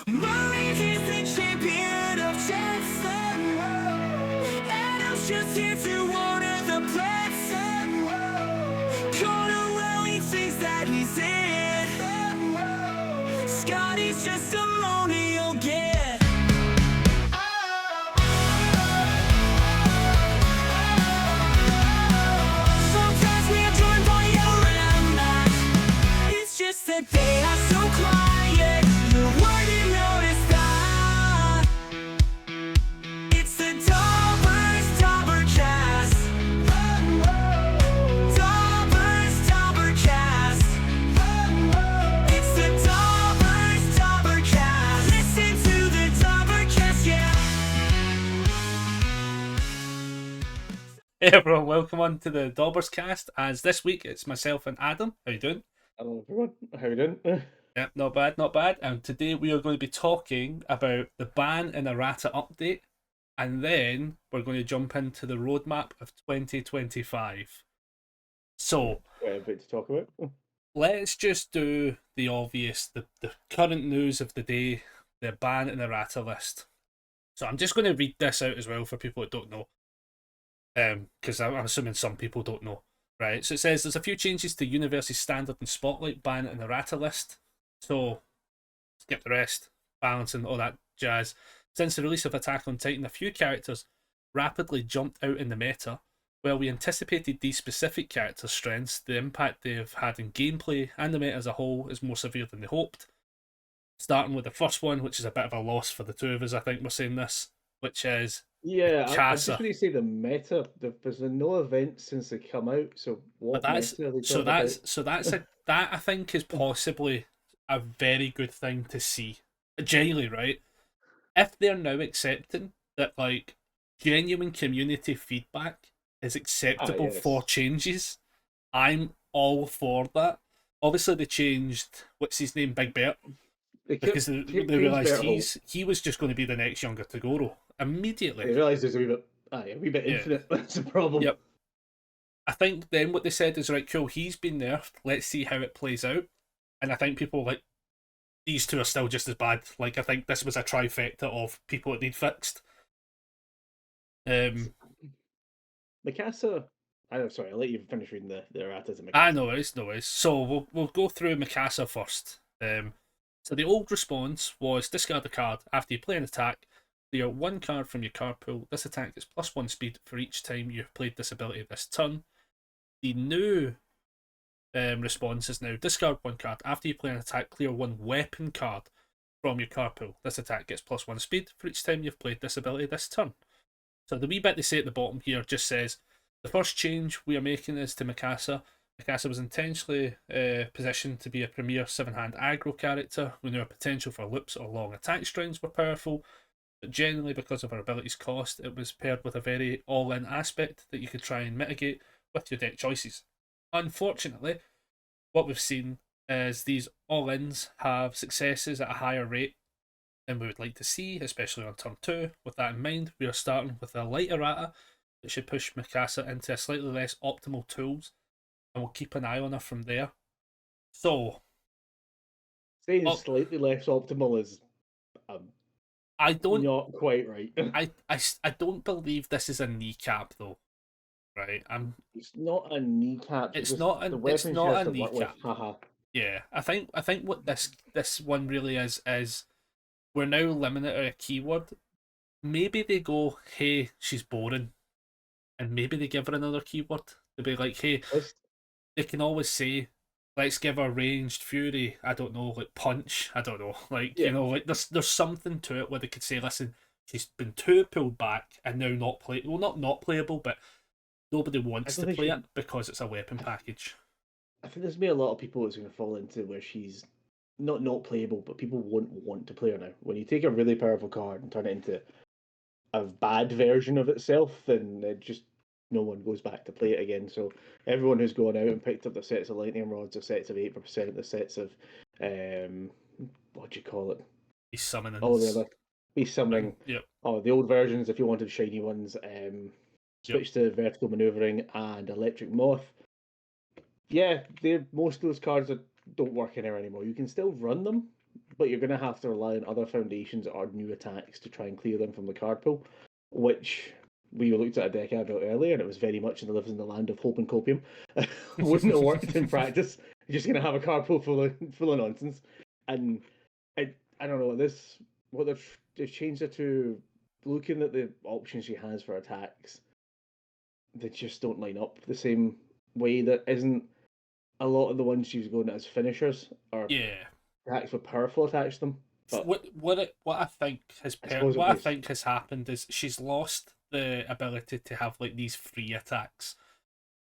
Marines is the champion of Jackson, and I was just here to honor the blessing. Corner well, he thinks that he's it. Scotty's just a lonely he'll get. Sometimes we are joined by Errata. It's just that they are so quiet. You wouldn't notice that. It's the Dobbers, DobberCast. Dobbers, DobberCast. It's the Dobbers, DobberCast. Listen to the DobberCast, yeah. Hey everyone, welcome on to the Dobbers cast. As this week it's myself and Adam. How you doing? Hello everyone, how you doing? Yep, not bad, not bad. And today we are going to be talking about the ban and Errata update, and then we're going to jump into the roadmap of 2025. So Got a bit to talk about. let's just do the obvious, the current news of the day, the ban and Errata list. So I'm just going to read this out as well for people that don't know, because I'm assuming some people don't know. Right, so it says there's a few changes to University's standard and spotlight ban and errata list. So, skip the rest, balancing, all that jazz. Since the release of Attack on Titan, a few characters rapidly jumped out in the meta. While we anticipated these specific characters' strengths, the impact they've had in gameplay and the meta as a whole is more severe than they hoped. Starting with the first one, which is a bit of a loss for the two of us, I think we're saying this, which is Yeah, I'm just Casa. going to say the meta. There's been no event since they come out, so But what that's meta are they so talking about? that's a that I think is possibly a very good thing to see. Genuinely, right? If they're now accepting that like genuine community feedback is acceptable for Yes. changes, I'm all for that. Obviously they changed what's his name, Big Bert, They because kept they changed realised Better Hole. he was just going to be the next younger Tagoro They immediately. realised there's a wee bit Yeah. infinite. That's a problem. Yep. I think then what they said is right, cool. He's been nerfed. Let's see how it plays out. And I think people like these two are still just as bad. Like I think this was a trifecta of people that need fixed. Mikasa. I'm sorry, I'll let you finish reading the erratas and I Mikasa. know it's no worries. So we'll go through Mikasa first. So the old response was discard a card after you play an attack. Clear one card from your card pool. This attack is +1 speed for each time you've played this ability this turn. The new response is now discard one card after you play an attack. Clear one weapon card from your card pool. This attack gets +1 speed for each time you've played this ability this turn. So the wee bit they say at the bottom here just says the first change we are making is to Mikasa. Mikasa was intentionally positioned to be a premier 7-hand aggro character. We knew her potential for loops or long attack strings were powerful, but generally because of her ability's cost, it was paired with a very all-in aspect that you could try and mitigate with your deck choices. Unfortunately, what we've seen is these all-ins have successes at a higher rate than we would like to see, especially on turn 2. With that in mind, we are starting with a light errata that should push Mikasa into a slightly less optimal tools, and we'll keep an eye on her from there. So, Saying slightly less optimal is I don't, not quite right. I don't believe this is a kneecap though, right? It's not a kneecap. It's Just not the an, it's weapon she not has a to work with. kneecap. Haha. Yeah, I think what this one really is we're now limiting it to a keyword. Maybe they go, hey, she's boring, and maybe they give her another keyword. They'll be like, hey, they can always say, let's give her ranged fury. I don't know, like punch. I don't know, like Yeah. like there's something to it where they could say, listen, she's been too pulled back and now not play. Well, not playable, but nobody wants to play it because it's a weapon package. I think there's gonna be a lot of people that's going to fall into where she's not playable, but people won't want to play her now. When you take a really powerful card and turn it into a bad version of itself, then it just no one goes back to play it again. So everyone who's gone out and picked up the sets of lightning rods, the sets of 8%, the sets of what do you call it? He's summoning. All the other beast summoning. Yep. Oh, the old versions. If you wanted shiny ones, switch to vertical maneuvering and electric moth. Yeah, most of those cards don't work in there anymore. You can still run them, but you're going to have to rely on other foundations or new attacks to try and clear them from the card pool, which we looked at a deck I built earlier, and it was very much in the land of hope and copium. Wouldn't have worked in practice. You're just going to have a card pool full of nonsense, and I don't know this what they've changed it to. Looking at the options she has for attacks, they just don't line up the same way. That isn't a lot of the ones she's going as finishers or Yeah. attacks with powerful attached to them. But What I think what I think has happened is she's lost the ability to have like these free attacks.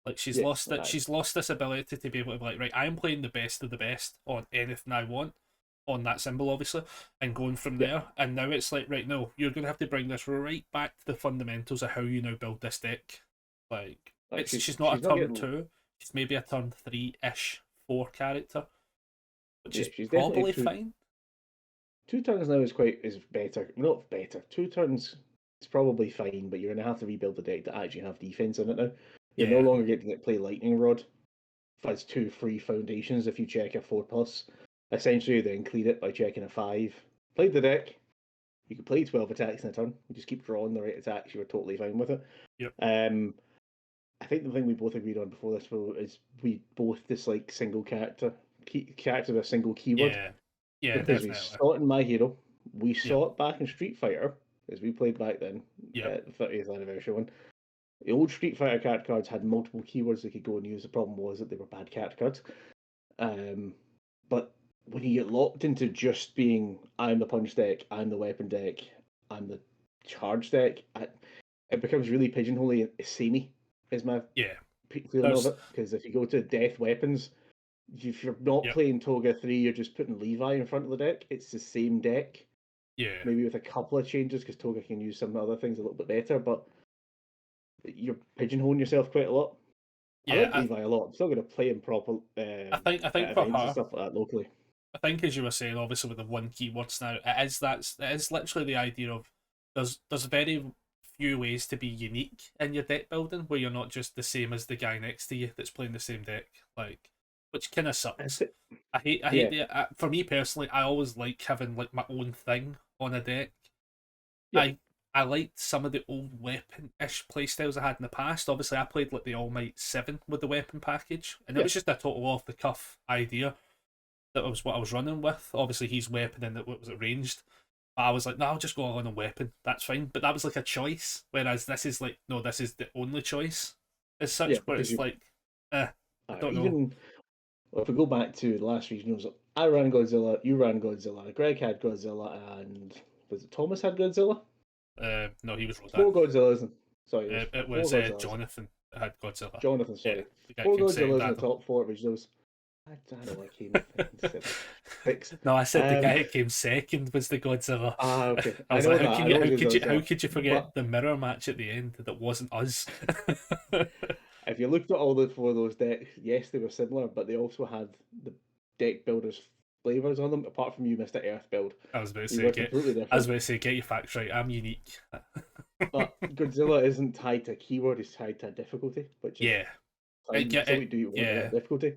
Like she's lost it. She's lost this ability to be able to be like, right, I'm playing the best of the best on anything I want, on that symbol obviously, and going from there. And now it's like, right, no, you're gonna have to bring this right back to the fundamentals of how you now build this deck. Like she's not a turn 2. She's maybe a turn 3-ish 4 character, which is probably fine. 2 turns now is better. Not better. 2 turns is probably fine, but you're going to have to rebuild the deck to actually have defense in it now. You're no longer getting to play Lightning Rod. That's 2 free foundations if you check a 4+. Essentially, then clear it by checking a 5. Played the deck. You could play 12 attacks in a turn. You just keep drawing the right attacks. You were totally fine with it. Yep. I think the thing we both agreed on before this is we both dislike single character with a single keyword. Yeah, because definitely. we saw it in My Hero. We saw it back in Street Fighter, as we played back then, the 30th anniversary one. The old Street Fighter card cards had multiple keywords they could go and use. The problem was that they were bad card cards. But when you get locked into just being, I'm the punch deck, I'm the weapon deck, I'm the charge deck, it becomes really pigeonholey and samey, is my feeling of it. Because if you go to death weapons, if you're not playing Toga 3, you're just putting Levi in front of the deck. It's the same deck. Yeah. Maybe with a couple of changes, because Toga can use some other things a little bit better, but you're pigeonholing yourself quite a lot. I like Levi a lot. I'm still going to play him proper. I think for events her, and stuff like that locally. I think, as you were saying, obviously with the one keywords now, it is literally the idea of there's very few ways to be unique in your deck building where you're not just the same as the guy next to you that's playing the same deck, like, which kind of sucks. I hate the. For me personally, I always like having like my own thing on a deck. Yeah. I liked some of the old weapon-ish playstyles I had in the past. Obviously, I played like the All Might 7 with the weapon package, and it was just a total off-the-cuff idea. That was what I was running with. Obviously, he's weapon and it was ranged. But I was like, no, I'll just go all in on weapon. That's fine. But that was like a choice. Whereas this is like, no, this is the only choice as such. Where it's like, I don't know. If we go back to the last regionals, I ran Godzilla, you ran Godzilla, Greg had Godzilla, and was it Thomas had Godzilla? No, he was Rodan. 4 Godzillas. Sorry, it was Jonathan that had Godzilla. Jonathan, sorry. 4 Godzillas in the top 4 regionals. I don't know what came six. No, I said the guy who came second was the Godzilla. Ah, okay. I was like, how could you forget the mirror match at the end that wasn't us? If you looked at all the 4 of those decks, yes, they were similar, but they also had the deck builders flavors on them. Apart from you, Mr. Earth build. I was about to say, get your facts right. I'm unique. But Godzilla isn't tied to a keyword; it's tied to a difficulty, which is difficulty.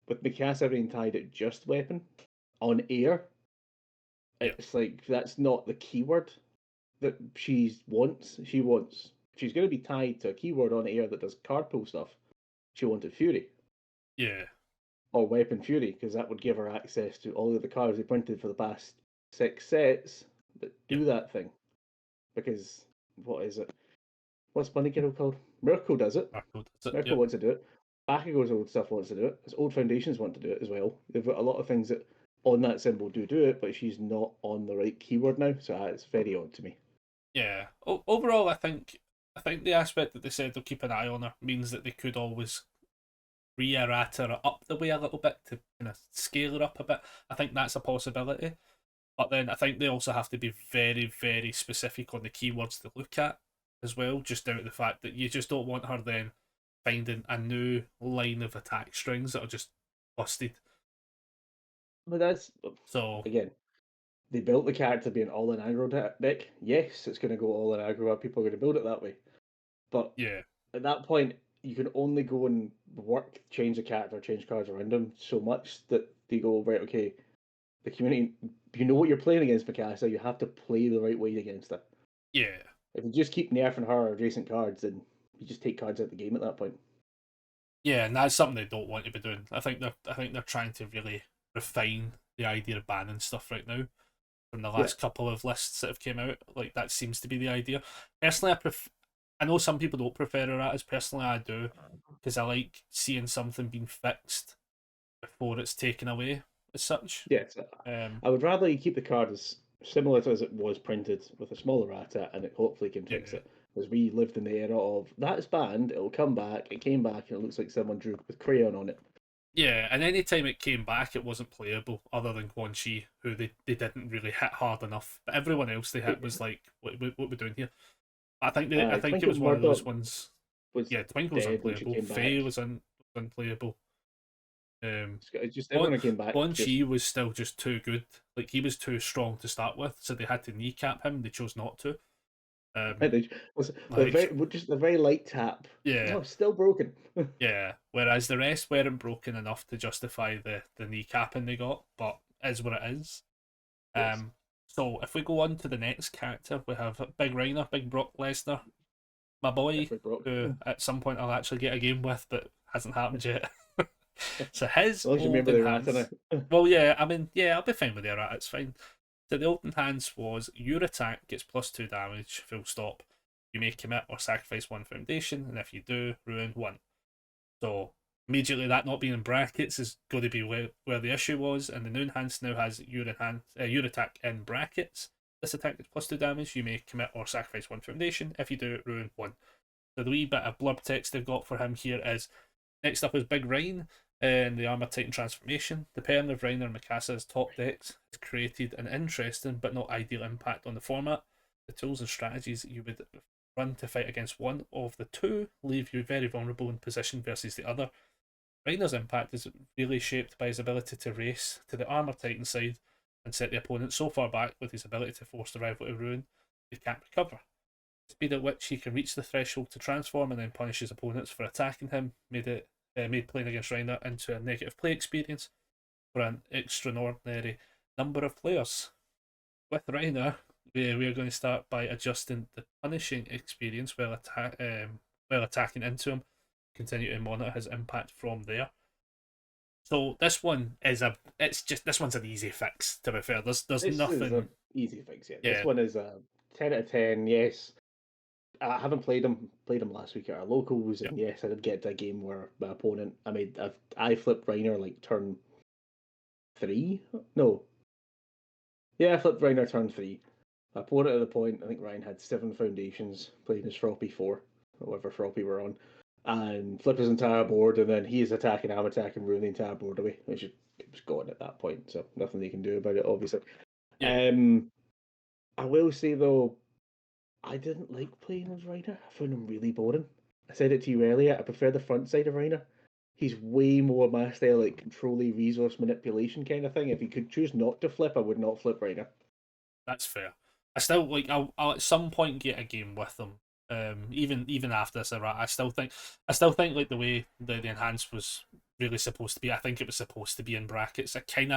With Mikasa being tied at just weapon on air, it's like that's not the keyword that she wants. She's going to be tied to a keyword on air that does card pull stuff. She wanted Fury. Yeah. Or Weapon Fury, because that would give her access to all of the cards they printed for the past 6 sets that do that thing. Because, what is it? What's Bunny Girl called? Mirko does it. Mirko wants to do it. Bakugo's old stuff wants to do it. His old foundations want to do it as well. They've got a lot of things that on that symbol do it, but she's not on the right keyword now, so it's very odd to me. Yeah. Overall, I think the aspect that they said they'll keep an eye on her means that they could always re-errata her up the way a little bit to kind of scale her up a bit. I think that's a possibility. But then I think they also have to be very, very specific on the keywords to look at as well, just down to the fact that you just don't want her then finding a new line of attack strings that are just busted. But that's... So, again, they built the character being all in aggro deck. Yes, it's going to go all in aggro. People are going to build it that way. But at that point, you can only go and change the character, change cards around them so much that they go, right, okay, the community, you know what you're playing against Mikasa, you have to play the right way against her. Yeah. If you just keep nerfing her adjacent cards, then you just take cards out of the game at that point. Yeah, and that's something they don't want to be doing. I think they're trying to really refine the idea of banning stuff right now. From the last couple of lists that have came out, like that seems to be the idea. Personally, I know some people don't prefer Erratas. Personally, I do, because I like seeing something being fixed before it's taken away as such. Yes, Um, I would rather you keep the card as similar to as it was printed with a smaller Errata, and it hopefully can fix yeah, it. Because we lived in the era of that's banned, it'll come back. It came back, and it looks like someone drew with crayon on it. yeah, and any time it came back, it wasn't playable, other than Quan Chi, who they didn't really hit hard enough. But everyone else they hit was like, what we doing here? I think it was one of those Murdoch ones. was Yeah, Twinkle was dead when she unplayable. came Faye back. was unplayable. It's just Bon, everyone came back. Bon Chi was still just too good. Like he was too strong to start with, so they had to kneecap him. They chose not to. Was Like just a very light tap. yeah, Oh, still broken. yeah. Whereas the rest weren't broken enough to justify the kneecapping they got, but is what it is. Yes. So if we go on to the next character, we have Big Reiner, Big Brock Lesnar, my boy, Different Brock. who at some point I'll actually get a game with, but hasn't happened yet. So his As long as you remember olden the hands. Errata now. Well, yeah, I mean, yeah, I'll be fine with the Errata, it's fine. So the olden hands was your attack gets +2 damage, full stop. You may commit or sacrifice one foundation, and if you do, ruin one. So immediately that not being in brackets is going to be where the issue was, and the new enhance now has your attack in brackets. This attack gets +2 damage. You may commit or sacrifice one foundation. If you do, ruin one. So the wee bit of blurb text they've got for him here is next up is Big Rhine in the Armored Titan transformation. The pairing of Reiner and Mikasa's top decks has created an interesting but not ideal impact on the format. The tools and strategies you would run to fight against one of the two leave you very vulnerable in position versus the other. Reiner's impact is really shaped by his ability to race to the Armored Titan side and set the opponent so far back with his ability to force the rival to ruin they can't recover. The speed at which he can reach the threshold to transform and then punish his opponents for attacking him made playing against Reiner into a negative play experience for an extraordinary number of players. With Reiner, we are going to start by adjusting the punishing experience while attacking into him. Continue to monitor his impact from there. So this one is this one's an easy fix. To be fair, there's This nothing. is an easy fix. Yeah. Yeah. This one is a 10 out of 10. Yes. I haven't played him. Played him last week at our locals, and yes, I did get to a game where my opponent. I flipped Reiner like turn 3. No. Yeah, I flipped Reiner turn 3. My opponent at the point, I think Ryan had 7 foundations, playing his Froppy 4, whatever Froppy we're on, and flipped his entire board, and then he's attacking, I'm attacking, ruin the entire board away. It was gone at that point, so nothing they can do about it, obviously. Yeah. I will say though, I didn't like playing as Reiner. I found him really boring. I said it to you earlier. I prefer the front side of Reiner. He's way more my style, like controlly resource manipulation kind of thing. If he could choose not to flip, I would not flip Reiner. That's fair. I still like. I'll at some point get a game with them. Even after this era, I still think like the way the enhance was really supposed to be. I think it was supposed to be in brackets. It kind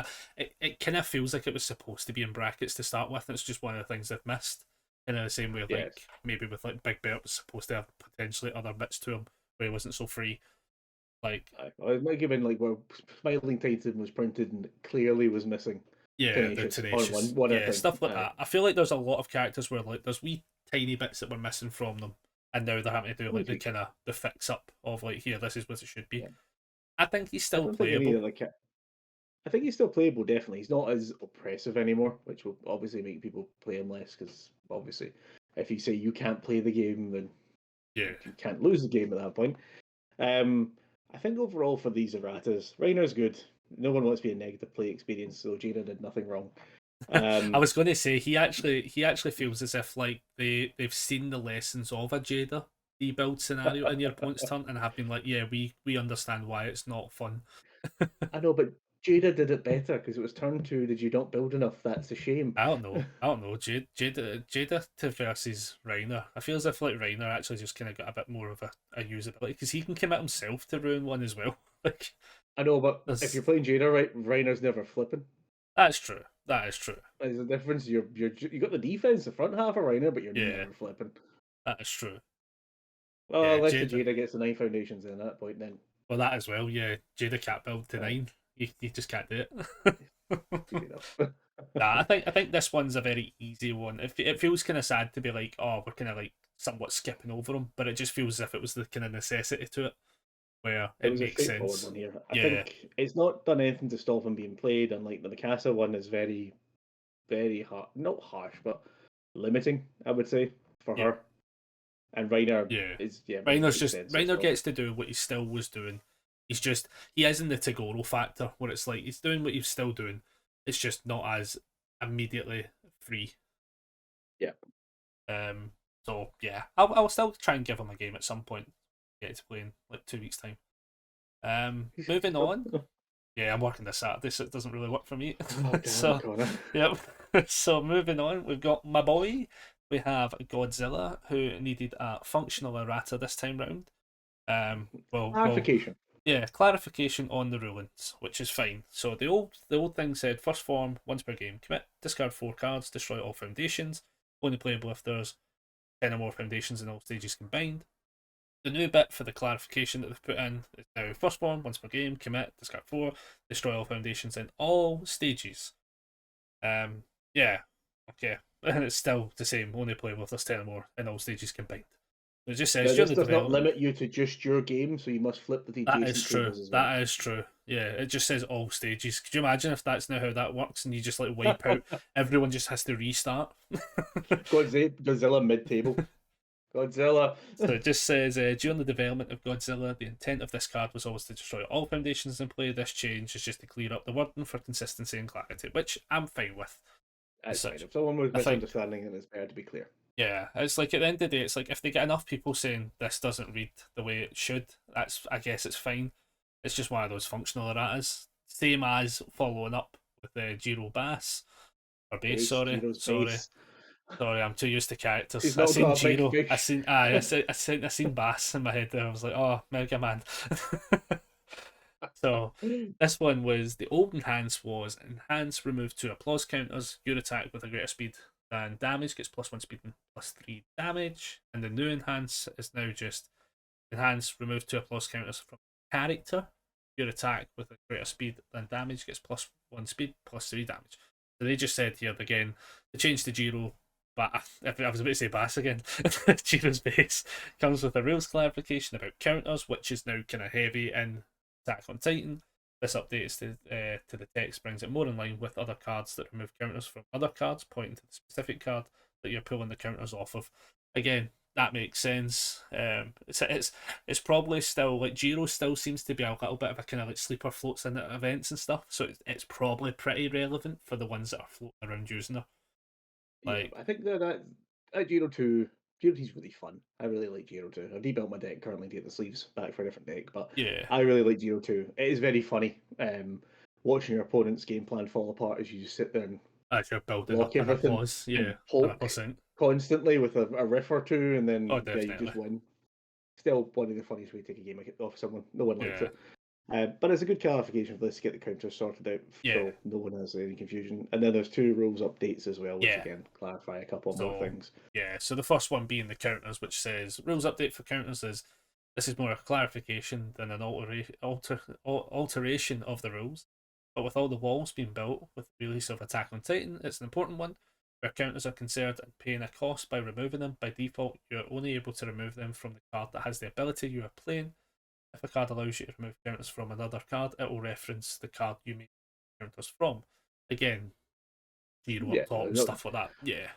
of feels like it was supposed to be in brackets to start with. It's just one of the things they've missed. In the same way, Yes. like maybe with like Big Bert was supposed to have potentially other bits to him where he wasn't so free. Like It might have been like where Smiling Titan was printed and it clearly was missing. yeah, Tenacious the on tenacious, one yeah, thing. stuff like that. I feel like there's a lot of characters where like there's wee tiny bits that were missing from them, and now they're having to do like the kind of the fix up of like here, this is what it should be. Yeah. I think he's I still don't think any playable. of the I think he's still playable, definitely. He's not as oppressive anymore, which will obviously make people play him less, because obviously, if you say you can't play the game, then Yeah, you can't lose the game at that point. I think overall for these erratas, Reiner's good. No one wants to be a negative play experience, so Jada did nothing wrong. I was going to say he actually feels as if like they've seen the lessons of a Jada rebuild scenario in your opponent's turn and have been like, yeah, we understand why it's not fun. I know, but Jada did it better because it was turn 2. Did you not build enough? That's a shame. I don't know. Jada to versus Reiner. I feel as if like Reiner actually just kind of got a bit more of a usability because he can commit himself to ruin one as well. Like I know, but there's- if you're playing Jada right, Reiner's never flipping. That's true. That is true. There's a difference. You got the defense, the front half of Reiner, but you're Yeah, never flipping. that is true. Well, Yeah, unless the Jada. Jada gets the 9 foundations in at that point, then Well, that as well. Yeah, Jada can't build to right, 9. You just can't do it. fair enough. Nah, I think this one's a very easy one. It feels kind of sad to be like, oh, we're kind of like somewhat skipping over them, but it just feels as if it was the kind of necessity to it, where It it was a makes straightforward sense. one here. I Yeah, think it's not done anything to stop him being played, unlike the Mikasa one is very, very hard, not harsh, but limiting, I would say, for yeah, her. And Reiner yeah. is, yeah, it Reiner's makes just sense as Reiner well. gets to do what he still was doing. He is in the Tagoro factor where it's like he's doing what he's still doing. It's just not as immediately free. Yeah. Um. So yeah, I'll still try and give him a game at some point. Get to play in like 2 weeks time. Moving on. Yeah, I'm working this Saturday, so it doesn't really work for me. Oh, damn it, So, Connor. yep. So moving on, we've got my boy. We have Godzilla, who needed a functional errata this time round. Well, Clarification. yeah, clarification on the rulings, which is fine. So the old thing said first form once per game. Commit, discard 4 cards, destroy all foundations. Only playable if there's 10 or more foundations in all stages combined. The new bit for the clarification that they've put in is now first form once per game. Commit, discard 4, destroy all foundations in all stages. Yeah, okay, and it's still the same. Only playable if there's 10 or more in all stages combined. It just says Now, during this the does not development. limit you to just your game, so you must flip the That is adjacent true. tables as well. That is true. Yeah, it just says all stages. Could you imagine if that's now how that works and you just like wipe out, everyone just has to restart? Godzilla mid-table. Godzilla. So it just says during the development of Godzilla, the intent of this card was always to destroy all foundations in play. This change is just to clear up the wording for consistency and clarity, which I'm fine with. As That's fine. such, If someone was I think, misunderstanding, then it's better to be clear. yeah, it's like at the end of the day, it's like if they get enough people saying this doesn't read the way it should, I guess it's fine. It's just one of those functional erratas. Same as following up with the Giro Bass or Bass. Base, Sorry, Giro's sorry, base. sorry. I'm too used to characters. He's I not seen got a big Giro. I fish. seen. I seen Bass in my head there. I was like, oh, Mega Man. So this one was the old enhance was enhance remove 2 applause counters. Your attack with a greater speed than damage gets +1 speed and +3 damage. And the new enhance is now just enhance remove 2 applause counters from character. Your attack with a greater speed than damage gets +1 speed, +3 damage. So they just said here again, they changed the Giro, but if I was about to say Bass again, Giro's base comes with a rules clarification about counters, which is now kind of heavy in Attack on Titan. This update to the text brings it more in line with other cards that remove counters from other cards, pointing to the specific card that you're pulling the counters off of. Again, that makes sense. It's probably still like Giro still seems to be a little bit of a kind of like sleeper floats in at events and stuff, so it's probably pretty relevant for the ones that are floating around using her. Yeah, Like, I think that Giro 2, Giro 2 is really fun. I really like Giro 2. I've rebuilt my deck currently to get the sleeves back for a different deck, but yeah, I really like Giro 2. It is very funny. Watching your opponent's game plan fall apart as you just sit there and as you're building block up an everything applause, and yeah, poke 100%. constantly with a riff or two, and Oh, then yeah, you definitely. just win. Still one of the funniest way to take a game off someone. No one likes Yeah, it. But it's a good clarification for this to get the counters sorted out yeah, so no one has any confusion. And then there's 2 rules updates as well, which yeah. again clarify a couple more So things. yeah, so the first one being the counters, which says rules update for counters is this is more a clarification than an alteration of the rules. But with all the walls being built with the release of Attack on Titan, it's an important one. Where counters are concerned and paying a cost by removing them, by default, you're only able to remove them from the card that has the ability you are playing. If a card allows you to remove counters from another card, it will reference the card you made counters from. Again, zero Yeah, up top, stuff like that. Yeah,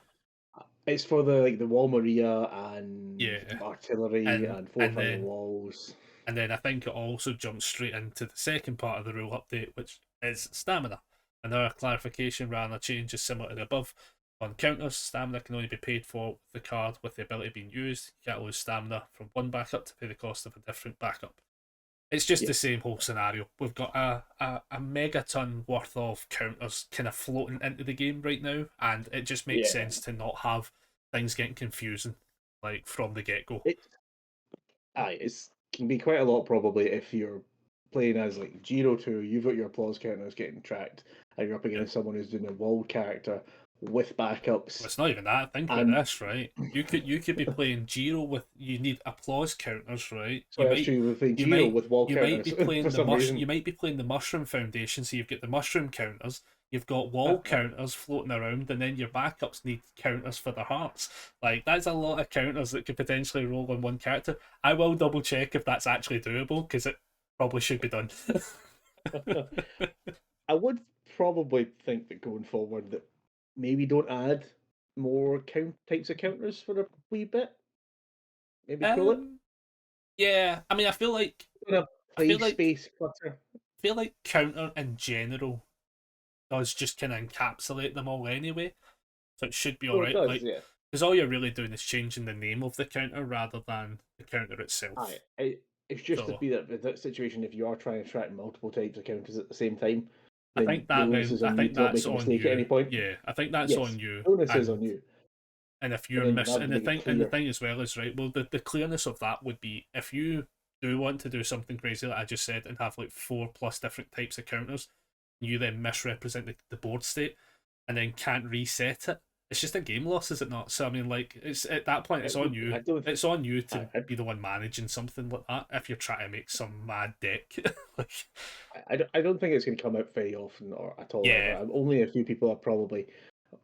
it's for the Wall Maria and yeah. artillery And and and fortifying the then walls. and then I think it also jumps straight into the second part of the rule update, which is stamina. Another clarification rather than a change is similar to the above. On counters, stamina can only be paid for with the card with the ability being used. You can't lose stamina from one backup to pay the cost of a different backup. It's just Yeah, the same whole scenario. We've got a megaton worth of counters kind of floating into the game right now, and it just makes yeah. sense to not have things getting confusing like from the get go. It it's can be quite a lot probably if you're playing as like Giro 2, you've got your applause counters getting tracked, and you're up Yeah. against someone who's doing a world character with backups. Well, it's not even that. Think about And this, right? You could be playing Giro with you need applause counters, right? so that's true. We're playing You Giro might with wall you might counters be for playing some reason. you might be playing the mushroom foundation, so you've got the mushroom counters, you've got wall counters floating around, and then your backups need counters for their hearts. Like that's a lot of counters that could potentially roll on one character. I will double check if that's actually doable because it probably should be done. I would probably think that going forward that maybe don't add more types of counters for a wee bit. Maybe cool it. Yeah, I mean, I feel like In a I play feel like space clutter. I feel like counter in general does just kind of encapsulate them all anyway, so it should be Oh, it alright. does, Like, yeah. because all you're really doing is changing the name of the counter rather than the counter itself. It's just to So be that situation if you are trying to track multiple types of counters at the same time, I then think the that onus is I on you think to not that's make a on mistake at any you. point. Yeah, I think that's Yes, on you. the onus is on you. And if But you're then you have to and make it the clear. thing as well is right. Well, the clearness of that would be if you do want to do something crazy like I just said and have like 4+ different types of counters, you then misrepresent the board state and then can't reset it. It's just a game loss, is it not? So I mean, like, it's at that point, it's It on would be. you. I don't. It's on you to I, be the one managing something like that. If you're trying to make some mad deck, like, I don't think it's going to come out very often or at all. yeah, Ever. Only a few people are probably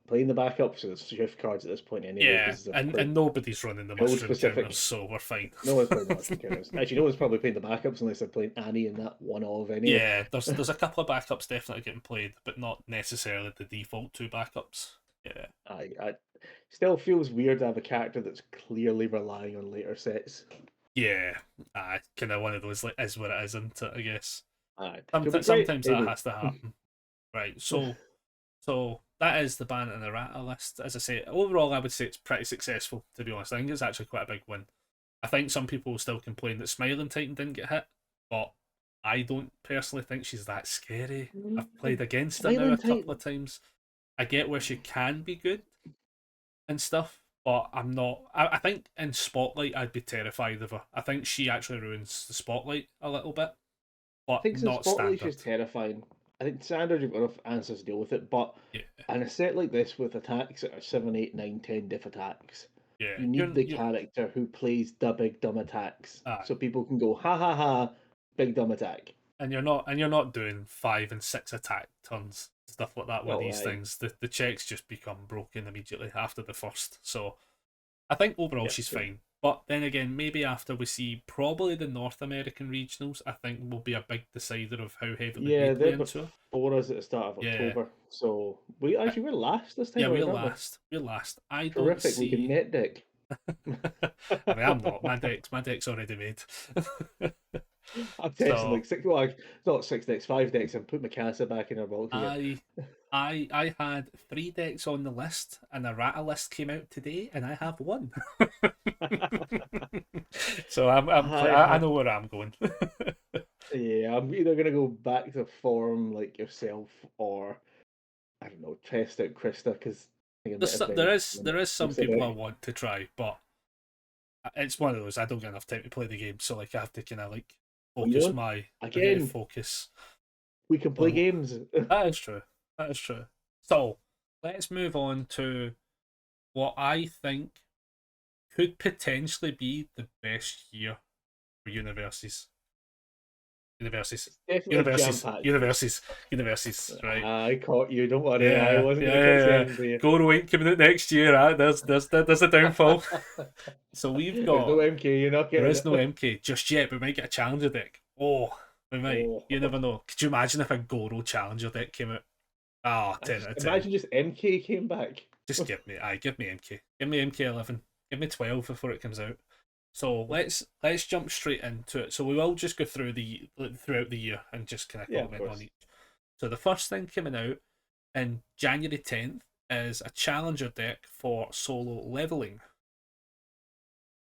playing the backup, so it's shift cards at this point anyway yeah, because they're and quite nobody's running the build mushroom specific. counters, so we're fine. No one's playing the mushroom counters. Actually, no one's probably playing the backups unless they're playing Annie in that one of anyway. Yeah, there's a couple of backups definitely getting played, but not necessarily the default two backups. Yeah. I still feels weird to have a character that's clearly relying on later sets. Yeah, kind of one of those like is what it is, isn't it? I guess Could be great. sometimes that Maybe. has to happen, right? So that is the ban and Errata list. As I say, overall, I would say it's pretty successful. To be honest, I think it's actually quite a big win. I think some people will still complain that Smiling Titan didn't get hit, but I don't personally think she's that scary. I've played against her now Smiling a couple Titan. of times. I get where she can be good and stuff, but I'm not. I think in Spotlight I'd be terrified of her. I think she actually ruins the Spotlight a little bit, I but think since not Spotlight standard. she's terrifying. I think standard you've got enough answers to deal with it, but Yeah, in a set like this with attacks that are 7, 8, 9, 10 diff attacks, yeah. you need the character who plays the big dumb attacks, Aye. so people can go ha ha ha, big dumb attack. And you're not doing 5 and 6 attack turns, stuff like that with No, these aye. things. The checks just become broken immediately after the first. So I think overall Yeah, she's true. fine. But then again, maybe after we see probably the North American regionals, I think will be a big decider of how heavily Yeah, they play they're into her. before us at the start of Yeah. October, so we're last this time. Yeah, we're around, aren't we? last. We're last. I don't Terrific. We can see. net deck. I mean, I'm not. My deck's already made. I'm testing So- like six. Well, not 6 decks, 5 decks, and put my Casa back in her box again. I had 3 decks on the list, and a Errata list came out today, and I have 1. So I know where I'm going. Yeah, I'm either gonna go back to form like yourself, or I don't know, test out Krista because There is some people I want to try, but it's one of those I don't get enough time to play the game, so like I have to kind of like focus don't? my Again. focus. We can play Oh. games. That is true. That is true. So let's move on to what I think could potentially be the best year for universities. Definitely jam-packed. Universities, right? I caught you. Don't worry. Yeah, I wasn't yeah, gonna catch the yeah. end of you. Goro ain't coming out next year. There's a downfall. So we've There's got no MK. You're not getting there is it. no MK just yet. We might get a challenger deck. Oh, we might. Oh. You never know. Could you imagine if a Goro challenger deck came out? Ah, 10 out of 10. Imagine just MK came back. Just give me MK. Give me MK11. Give me 12 before it comes out. So let's jump straight into it. So we will just go through throughout the year and just kind of Yeah, of comment course. on each. So the first thing coming out in January 10th is a challenger deck for solo leveling.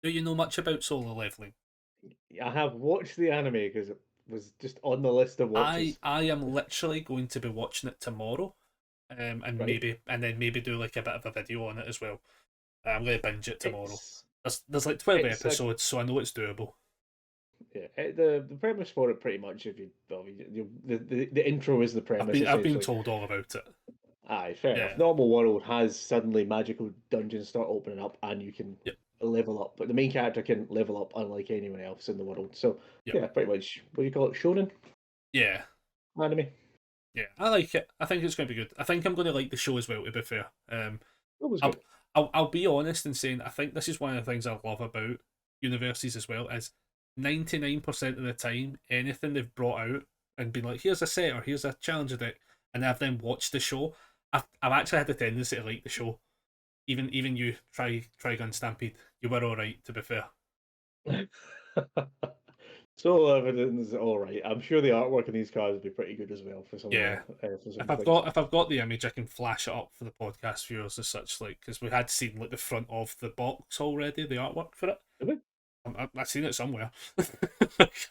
Do you know much about solo leveling? I have watched the anime because it was just on the list of watches. I am literally going to be watching it tomorrow, and Right. maybe do like a bit of a video on it as well. I'm going to binge it tomorrow. It's- There's like 12 it's a- episodes, so I know it's doable. Yeah, the premise for it pretty much, if the intro is the premise I've been essentially. told all about it. Aye, fair Yeah. enough. Normal world has suddenly magical dungeons start opening up, and you can Yep. level up, but the main character can level up unlike anyone else in the world. So Yep. yeah, pretty much what do you call it, shonen Yeah. anime. Yeah. I like it. I think it's going to be good. I think I'm going to like the show as well. To be fair, That was I'll good. I'll be honest in saying I think this is one of the things I love about universities as well is 99% of the time anything they've brought out and been like here's a set or here's a challenger deck and I've then watched the show. I've actually had the tendency to like the show. Even you Trigun Stampede, you were all right to be fair. So evidence, all right. I'm sure the artwork in these cards would be pretty good as well for some of Yeah. the for some of the things. If I've got the image, I can flash it up for the podcast viewers as such, like because we had seen like the front of the box already, the artwork for it. Did we? I've seen it somewhere. I'm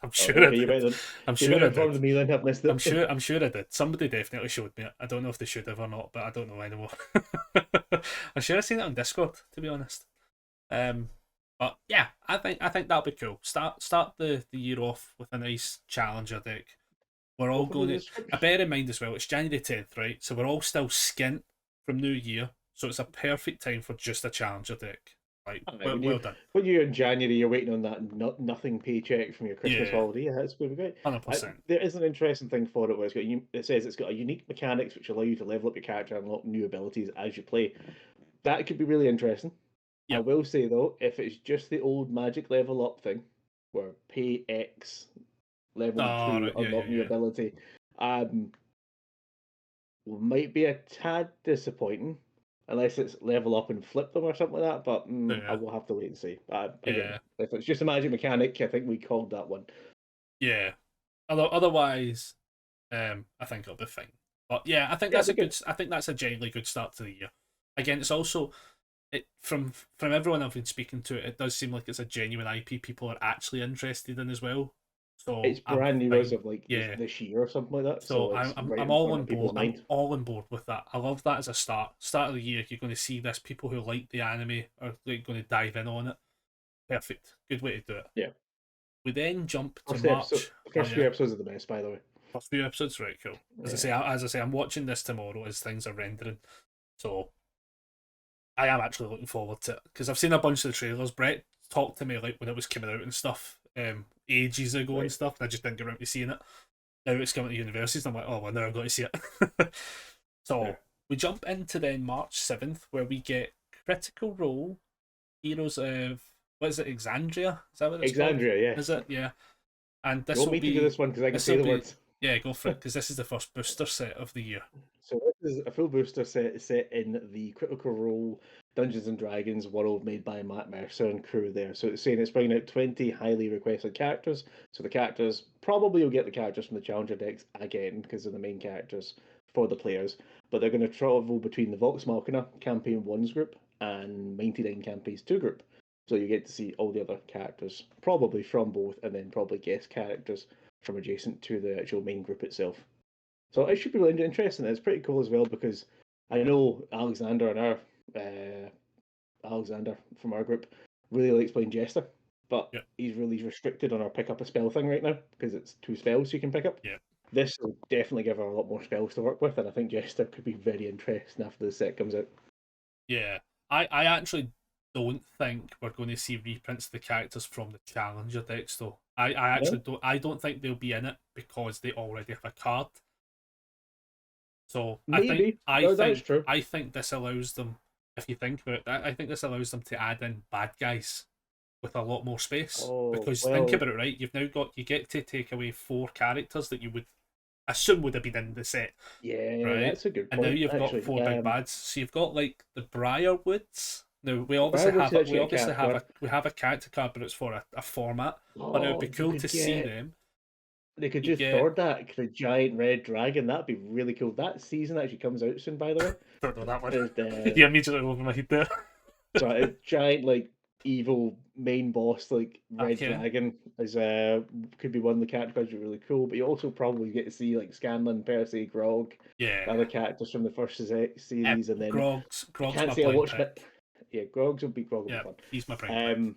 Oh, sure I okay, did. I'm you sure better I inform did. me then. I've missed it. I'm sure I did. Somebody definitely showed me it. I don't know if they should have or not, but I don't know anymore. I'm sure I've seen it on Discord, to be honest. But yeah, I think that'll be cool. Start the year off with a nice challenger deck. We're all Go for the going to. description. Bear in mind as well, it's January 10th, right? So we're all still skint from New Year, so it's a perfect time for just a challenger deck. Like, Aye, well done. when you're in January, you're waiting on that nothing paycheck from your Christmas Yeah, holiday. Yeah, that's going to be great. 100%. There is an interesting thing for it where it says it's got a unique mechanics which allow you to level up your character and unlock new abilities as you play. That could be really interesting. I Yep. will say though, if it's just the old magic level up thing, where pay X level Oh, 2 right. unlock new Yeah. ability, um, might be a tad disappointing unless it's level up and flip them or something like that. But I Yeah. will have to wait and see. Again, Yeah. if it's just a magic mechanic, I think we called that one. Yeah. Otherwise, I think it'll be fine. But yeah, I think Yeah, that's it'll a be good. I think that's a genuinely good start to the year. Again, it's also from everyone I've been speaking to, it does seem like it's a genuine IP people are actually interested in as well. So It's I'm brand new as fine. of like Yeah. this year or something like that. So So it's right I'm in all front on of people's board. I'm mind. all on board with that. I love that as a start of the year. You're going to see this. People who like the anime are like, going to dive in on it. Perfect. Good way to do it. Yeah. We then jump to First episode, March. first few episodes are the best, by the way. First few episodes, right? Cool. As I say, I'm watching this tomorrow as things are rendering, so I am actually looking forward to it because I've seen a bunch of the trailers. Brett talked to me like when it was coming out and stuff, ages ago and Right. stuff, and I just didn't get around to seeing it. Now it's coming to universities, and I'm like, oh well, now I've got to see it. So Fair. we jump into then March 7th, where we get Critical Role, Heroes of what is it, Exandria? Is that what it's called? Exandria, yeah. Is it? Yeah. And this You want will me to do be this one because I can this say will the be words. yeah, go for it because this is the first booster set of the year. So this is a full booster set in the Critical Role Dungeons and Dragons world made by Matt Mercer and crew there. So it's saying it's bringing out 20 highly requested characters. So the characters probably will get the characters from the Challenger decks again because they're the main characters for the players. But they're going to travel between the Vox Machina Campaign 1's group and Mighty Nine Campaigns 2 group. So you get to see all the other characters, probably from both, and then probably guest characters from adjacent to the actual main group itself. So it should be really interesting. It's pretty cool as well because I know Alexander and our Alexander from our group really likes playing Jester, but Yeah, he's really restricted on our pick up a spell thing right now because it's 2 spells you can pick up. yeah, This will definitely give her a lot more spells to work with, and I think Jester could be very interesting after the set comes out. yeah. I actually don't think we're going to see reprints of the characters from the Challenger decks though. I actually No? don't think they'll be in it because they already have a card. So Maybe. No, that's true. I think this allows them, if you think about it, I think this allows them to add in bad guys with a lot more space. Oh, Because well, think about it, right? You get to take away 4 characters that you would assume would have been in the set, yeah, right? that's a good And now point, you've got actually. 4 big bads. So you've got like the Briarwoods. Now Briarwood's actually a character card. we have a character card, but it's for a format. But it would be You cool could to see get them. They could You do get Thordak, the giant red dragon. That'd be really cool. That season actually comes out soon, by the way. don't know that one. There's You immediately over my head there. so a giant like evil main boss like red Okay. dragon is could be one of the character cards. Be really cool. But you also probably get to see like Scanlan, Percy, Grog, Yeah. other characters from the first series, and then Grog's I can't my say I blind watched pick. it. Yeah, Grog will be Yeah, fun. he's my blind pick.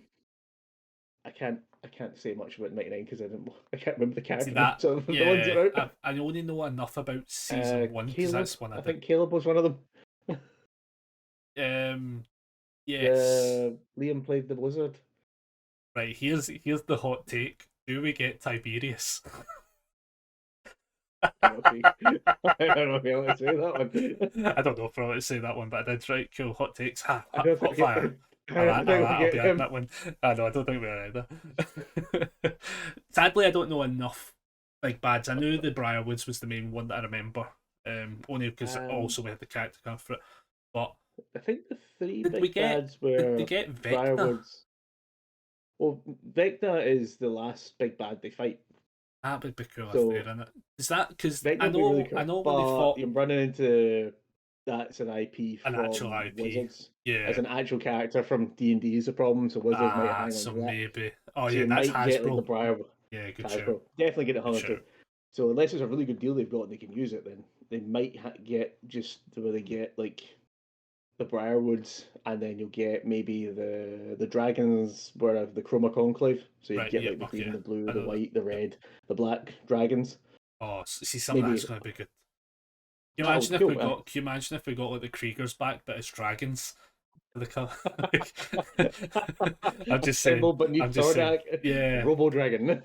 I can't I can't say much about 99 because I can't remember the See character that? names of the ones Yeah, that are out. I only know enough about season one because Caleb, that's one I I did. think Caleb was one of them. Yes. The Liam played the Blizzard. Right. Here's the hot take. Do we get Tiberius? Okay. I don't know if you want to say that one. I don't know if I want to say that one, but I did. Right, cool. Hot takes. I don't Hot think it, fire. I don't think we I'll be get adding him. that one. No, I don't think we are either. Sadly, I don't know enough big bads. I knew the Briarwoods was the main one that I remember. Only because Um, also we had the character come for it. But I think the three did we big get? bads Did they were get Vecna? Briarwoods. Well, Vecna is the last big bad they fight. That would be cool if they're So in it. Is that because Vecna would be really I cool. know when they But fought you're running into that's an IP an actual from IP. Wizards. As Yeah. an actual character from D&D is a problem, so Wizards might hang on So to that. maybe. Oh So yeah, you that's might get like the Hasbro. Briar Yeah, good show. Hasbro. Definitely get it Good hung on to. show. So unless it's a really good deal they've got and they can use it, then they might get just where they get like the Briarwoods, and then you'll get maybe the dragons were the Chroma Conclave. So you'd Right. get Yeah. like the Okay. green, the blue, I the know that. white, the Yep. red, the black dragons. Oh, see, some of that's Maybe going to be good. Can you that would imagine be if we cool. got? Can you imagine if we got like the Kriegers back, but it's dragons? For the color. I'm just saying. Assemble but I'm need just saying. Thordak, Yeah, Robo Dragon.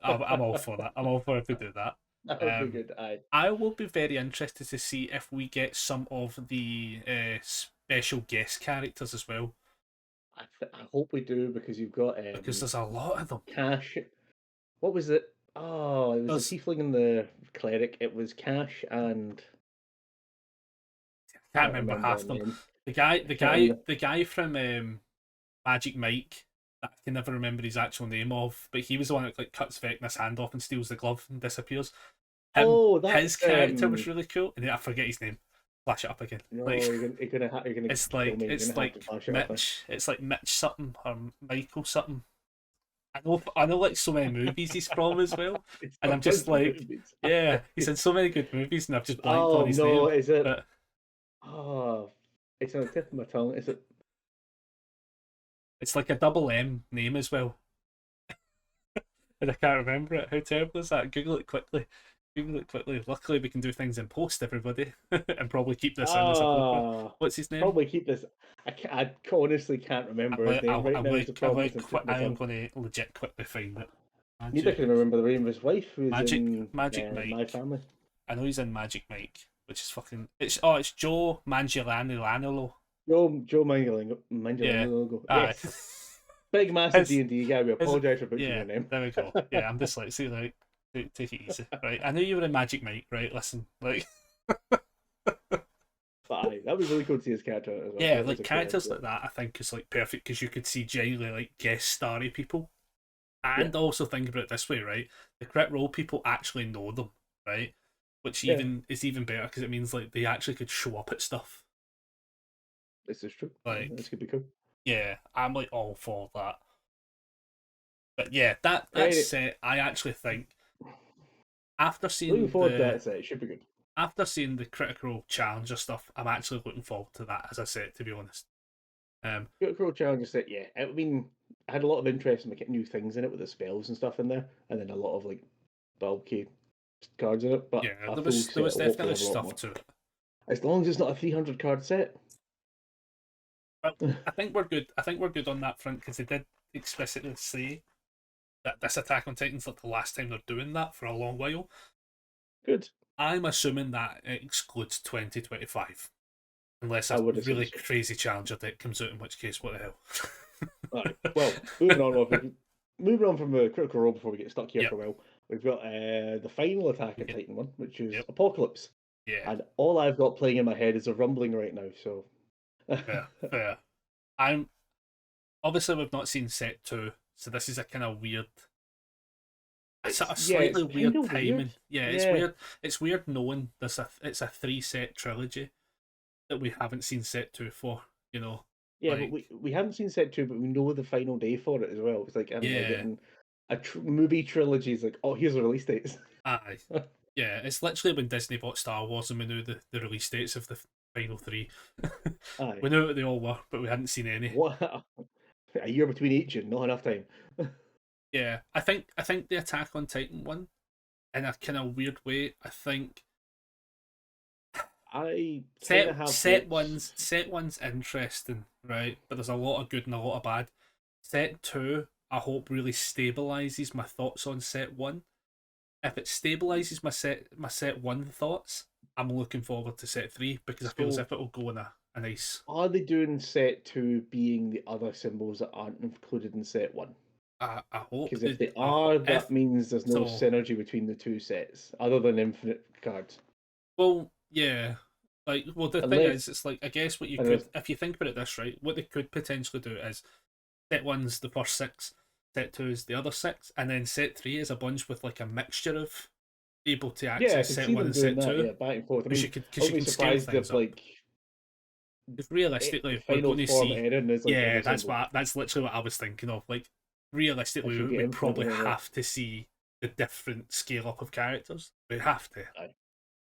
I'm all for that. I'm all for if we do that. That would be good. I will be very interested to see if we get some of the special guest characters as well, I hope we do because you've got because there's a lot of them. Cash. What was it? Oh, it was There's, the tiefling and the cleric. It was Cash and I can't can't remember remember half the them. name. The guy from Magic Mike. That I can never remember his actual name of, but he was the one that like cuts Vecna's hand off and steals the glove and disappears. Oh, His that's character was really cool, and then I forget his name. Flash it up again. no, Like you're gonna it's kill me. You're it's gonna have to like flash it up. Mitch. It's like Mitch something or Michael something. I know like so many movies he's from as well, It's and a I'm just bunch of like, movies. yeah, he's in so many good movies, and I've just blanked Oh on his no, name. is it? But Oh, it's on the tip of my tongue. Is it? it's like a double M name as well, and I can't remember it. How terrible is that? Google it quickly. Google it quickly. Luckily, we can do things in post, everybody, and probably keep this in as a blooper. Ah, What's his name? probably keep this. I honestly can't remember his name right now. It's a problem. It's on the tip of my I am tongue. going to legit quickly find it. Neither can remember the name of his wife, who's in Magic My Mike. Family. I know he's in Magic Mike, which is fucking. It's Joe Manganiello. Joe Yeah. Manganiello. Aye. Yes, big massive His- D&D guy. We his- apologise for butchering Yeah. your name. There we go. Yeah, I'm dyslexic. Like, take it easy, right? I knew you were in Magic Mike, right? Listen, like, But aye, that was really cool to see his character as well. yeah, That was like a cool characters idea. like that. I think is like perfect because you could see genuinely like guest starry people, and also think about it this way, right? The crit role people actually know them, right? Which Yeah. even is even better because it means like they actually could show up at stuff. This is true. Like, This could be cool. yeah, I'm like all for that. But yeah, that Right. said, I actually think after seeing Looking forward to the that set. It should be good. after seeing the critical challenger stuff, I'm actually looking forward to that. As I said, to be honest, Critical Challenge set, yeah. I mean, I had a lot of interest in getting new things in it with the spells and stuff in there, and then a lot of like bulky cards in it. But yeah, a there full was set there was will hopefully definitely have a lot stuff more. to it. As long as it's not a 300 card set. But I think we're good. I think we're good on that front because they did explicitly say that this Attack on Titan's like the last time they're doing that for a long while. Good. I'm assuming that it excludes 2025, unless I a would assume really so. crazy challenger deck comes out, in which case, what the hell? Alright. Well, moving on from the Critical Role before we get stuck here Yep. for a while. We've got the final Attack on Okay. Titan one, which is Yep. Apocalypse. Yeah, And all I've got playing in my head is a rumbling right now, so fair. I'm obviously we've not seen set 2, so this is a kind of weird. It's a slightly it's weird kinda timing. weird. Yeah, it's Yeah. weird. It's weird knowing it's a 3-set trilogy that we haven't seen set 2 for. You know. Yeah, Like, but we haven't seen set 2, but we know the final day for it as well. It's like, I don't know, yeah, getting a movie trilogy is like, oh, here's the release dates. aye, yeah. It's literally when Disney bought Star Wars and we knew the release dates of the final 3. Aye. We knew what they all were, but we hadn't seen any. What? A year between each and not enough time. Yeah, I think the Attack on Titan one, in a kind of weird way, I think I kind of set have set hopes. one's set one's interesting, right? But there's a lot of good and a lot of bad. Set two, I hope really stabilizes my thoughts on set one. If it stabilizes my set one thoughts, I'm looking forward to set three because I feel as So, if it'll go in a nice. are they doing set two being the other symbols that aren't included in set one? I hope Because if they I hope are, if that means there's no so. synergy between the two sets, other than infinite cards. Well, yeah. The thing Unless, is, it's like I guess what you could, unless if you think about it this right, what they could potentially do is set one's the first six, set two is the other six, and then set three is a bunch with like a mixture of able to yeah, I access can set see one them and doing set that. two Yeah, back and forth. I because mean, I you wouldn't be can scale surprised things if up. like Because realistically, we're final going to form see. Eren is like Yeah, every symbol. that's literally what I was thinking of. Like If realistically, you get we infinite probably whatever, have to see the different scale up of characters. We have to. aye.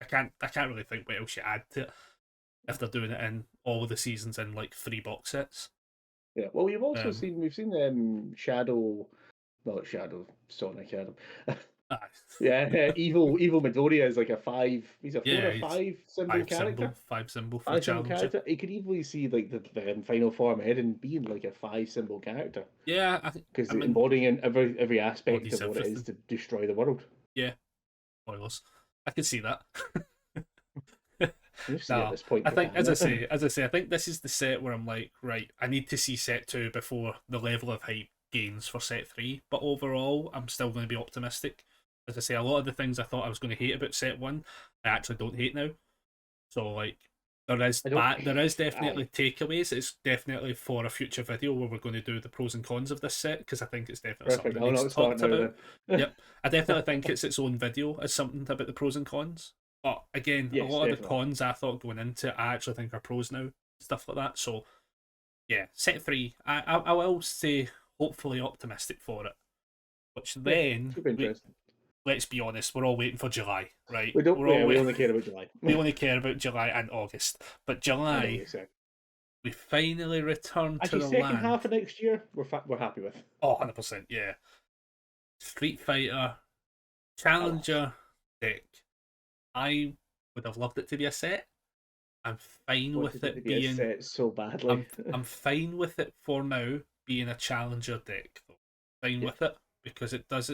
I can't really think what else you add to it if they're doing it in all of the seasons in like three box sets. Yeah. Well, we've also Um, seen Shadow, not Shadow, Sonic Shadow. aye. Yeah, evil Midoriya is like a five. He's a four Yeah, or it's five symbol character. five symbol for the Five symbol challenger. character. You could easily see like the final form Eren being like a five symbol character Yeah, because I mean, embodying every aspect bodies of what it is everything. to destroy the world. Yeah, spoilers. I can see that. We'll see at No, this point I for think fan it. as I say, I think this is the set where I'm like, right, I need to see set two before the level of hype gains for set three. But overall, I'm still going to be optimistic. As I say, a lot of the things I thought I was going to hate about set one, I actually don't hate now. So like, I don't. there is Aye, definitely takeaways. It's definitely for a future video where we're going to do the pros and cons of this set because I think it's definitely something perfect. that I'll needs not start talked now about. then. Yep, I definitely think it's its own video as something about the pros and cons. But again, a Yes, lot of the definitely. cons I thought going into it, I actually think are pros now, stuff like that. So yeah, set three, I will say hopefully optimistic for it. Which Yeah, then should be we interesting. let's be honest, we're all waiting for July, right? We don't. We're all Yeah, we wait- only care about July we only care about July and August, but and July August. Yeah. we finally return to Actually, the second land. half of next year, we're happy with. Oh, 100%, yeah. Street Fighter I love. Challenger deck. I would have loved it to be a set. I'm fine with Wanted it to it be a being. set so badly. I'm fine with it for now being a challenger deck. Though. Fine Yeah, with it because it does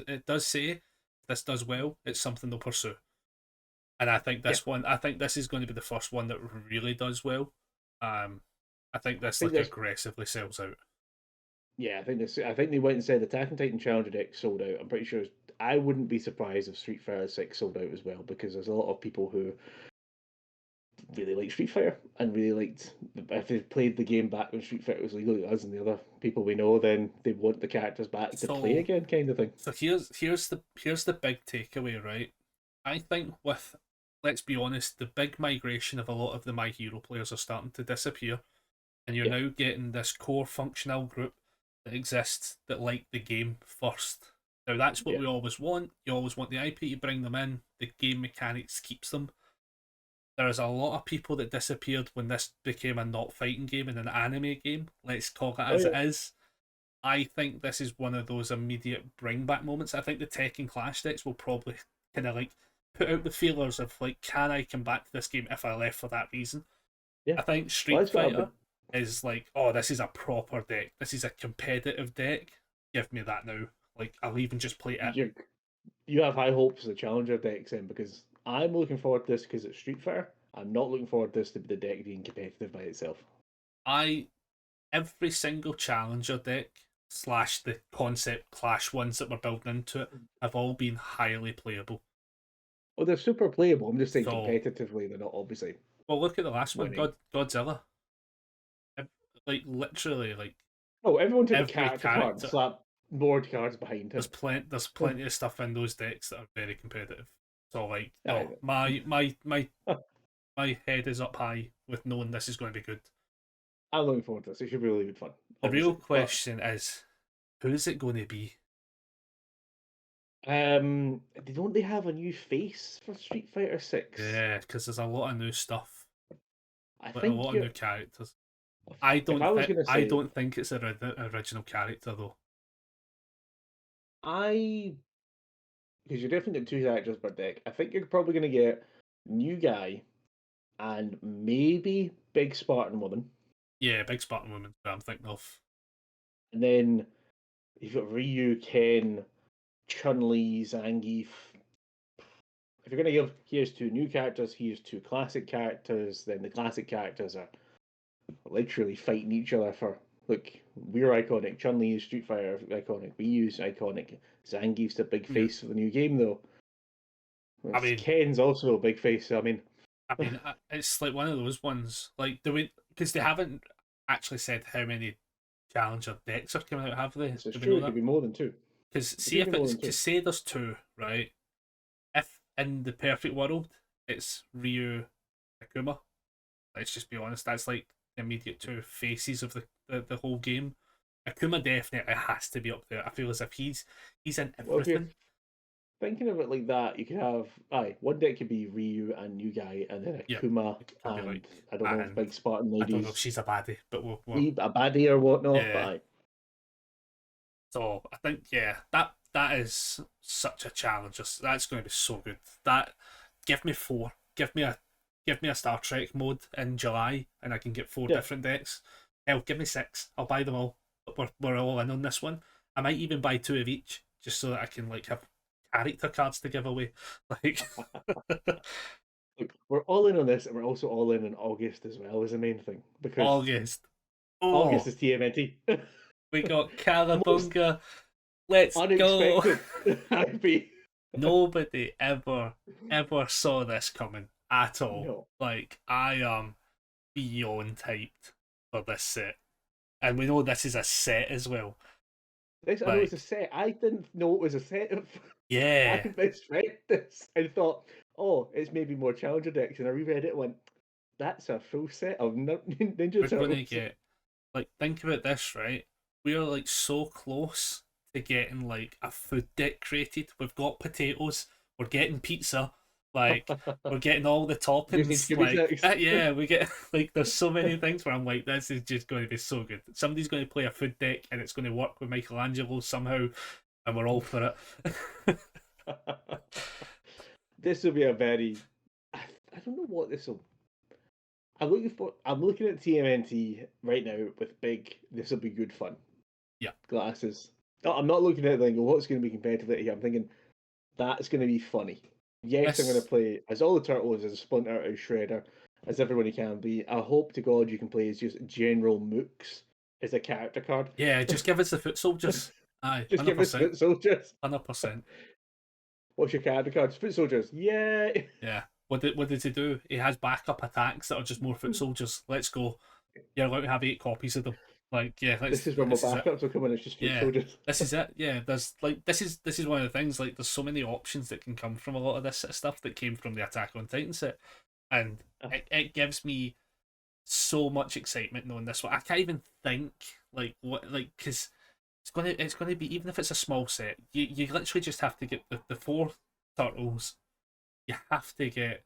say if this does well, it's something they'll pursue. And yeah. I think this is going to be the first one that really does well. Um, I think I this think like there's. aggressively sells out. Yeah, I think this. I think they went and said the Attack on Titan Challenger deck sold out. I'm pretty sure. I wouldn't be surprised if Street Fighter Six sold out as well because there's a lot of people who really like Street Fighter and really liked. If they played the game back when Street Fighter was legal, us and the other people we know, then they want the characters back to play So again, kind of thing. so here's the big takeaway, right? I think with let's be honest, the big migration of a lot of the My Hero players are starting to disappear, and you're Yeah, now getting this core functional group that exists that like the game first. Now that's what yeah, we always want. You always want the IP to bring them in. The game mechanics keeps them. There is a lot of people that disappeared when this became a not fighting game and an anime game. Let's call it oh as yeah, it is. I think this is one of those immediate bring back moments. I think the Tekken Clash decks will probably kind of like put out the feelers of like, can I come back to this game if I left for that reason? yeah. I think Well, Street it's got a big. Fighter is like, oh, this is a proper deck. This is a competitive deck. Give me that now. Like, I'll even just play it. You you have high hopes of the Challenger decks then because I'm looking forward to this because it's Street Fighter. I'm not looking forward to this to be the deck being competitive by itself. I every single challenger deck slash the concept clash ones that were building into it have all been highly playable. Well, they're super playable. I'm just saying So, competitively, they're not obviously well, look at the last one, winning. Godzilla. Like literally, like Oh, everyone took a every character card and character. slapped board cards behind him. There's plenty of stuff in those decks that are very competitive. So like, Aye. no, my head is up high with knowing this is going to be good. I'm looking forward to this. It should be really good fun, The real obviously. But question is, who is it going to be? don't they have a new face for Street Fighter Six? Yeah, because there's a lot of new stuff, I like a think lot of you're. new characters. If I was gonna I say, don't think it's a original character though. I because you're definitely getting two characters per deck. I think you're probably going to get new guy and maybe big Spartan woman, Yeah, big Spartan woman that I'm thinking of. and then you've got Ryu, Ken, Chun Li, Zangief. If you're going to give here's two new characters, here's two classic characters, then the classic characters are literally fighting each other for look. We're iconic. Chun Li is Street Fighter iconic. Ryu's iconic. Zangief's the big Yeah. face of the new game though. I mean, Ken's also a big face. So, it's like one of those ones. Like, because they haven't actually said how many Challenger decks are coming out, have they? this is Do we true. know It that? could be more than two. Because It see could if be more it's than two. because say there's two, right? If in the perfect world it's Ryu Akuma, let's just be honest, that's like the immediate two faces of the whole game. Akuma definitely has to be up there. I feel as if he's in Well, if you're everything. thinking of it like that, you could have one deck could be Ryu and new guy, and then Yeah, Akuma it could be and like, I don't know if and big Spartan I don't know if ladies, she's a baddie, but a baddie or whatnot. yeah. But So I think that is such a challenge. That's going to be so good. That give me four. Give me a Star Trek mode in July, and I can get four yeah, different decks. Hell, give me six. I'll buy them all. But we're all in on this one. I might even buy two of each, just so that I can like have character cards to give away. Like look, we're all in on this, and we're also all in August as well. Is the main thing because August. August Oh, is TMNT. we got Most Cowabunga. Let's go. unexpected. I'd be Nobody ever saw this coming at all. no. Like I am beyond hyped for this set, and we know this is a set as well. This I know it's a Like set. I didn't know it was a set. I yeah, misread this and thought, oh, it's maybe more Challenger decks, and I reread it and went, that's a full set of Ninja we're gonna Turtles. get like think about this, right? We are like so close to getting like a food deck created. We've got potatoes. We're getting pizza. Like we're getting all the Just need toppings. Jimmy Like Six. yeah, we get like there's so many things where I'm like, this is just going to be so good. Somebody's going to play a food deck and it's going to work with Michelangelo somehow, and we're all for it. This will be a very. I don't know what this will. I'm looking at TMNT right now with big. This will be good fun. Yeah. Glasses. No, I'm not looking at it thinking what's going to be competitive here. I'm thinking that's going to be funny. Yes, I'm going This to play as all the turtles, as Splinter, as Shredder, as everyone you can be. I hope to God you can play as just General Mooks as a character card. yeah, just give us the foot soldiers. Aye, Just give us 100%, foot soldiers. 100%. What's your character cards? Foot soldiers. Yay! Yeah. What did he do? He has backup attacks that are just more foot soldiers. Let's go. You're allowed to have 8 copies of them. Like, yeah, This is where my this is it. backups will come in. It's just foot Yeah, soldiers. this is it. Yeah, there's like this is one of the things. Like, there's so many options that can come from a lot of this sort of stuff that came from the Attack on Titan set, and it gives me so much excitement knowing this one. I can't even think like what like because it's gonna be even if it's a small set. You literally just have to get the four turtles. You have to get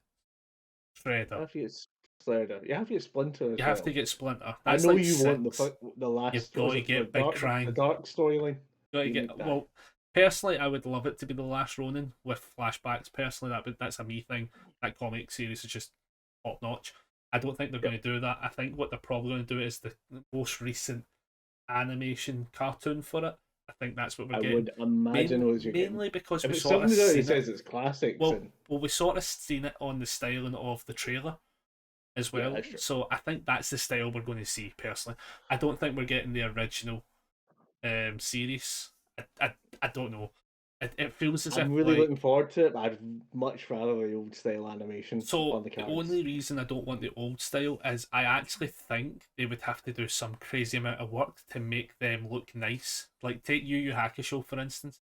You Shredder. have to get Slayer. You have to get Splinter as You well. have to get Splinter. I That's know like you want six. the You've last. What got was to it? get Big The Krang. dark storyline. Got to You get need that. well. Personally, I would love it to be the last Ronin with flashbacks. Personally, that's a me thing. That comic series is just top notch. I don't think they're Yep. going to do that. I think what they're probably going to do is the most recent animation cartoon for it. I think that's what we're I getting. would imagine what you're getting. Mainly because If we it's sort of something that he seen says it. it's classics, Well, and we sort of seen it on the styling of the trailer as yeah, well. that's true. So I think that's the style we're going to see. Personally, I don't think we're getting the original series. I don't know. It feels as I'm if really like looking forward to it. But I'd much rather the old style animation so. on the The cards. only reason I don't want the old style is I actually think they would have to do some crazy amount of work to make them look nice. Like take Yu Yu Hakusho for instance.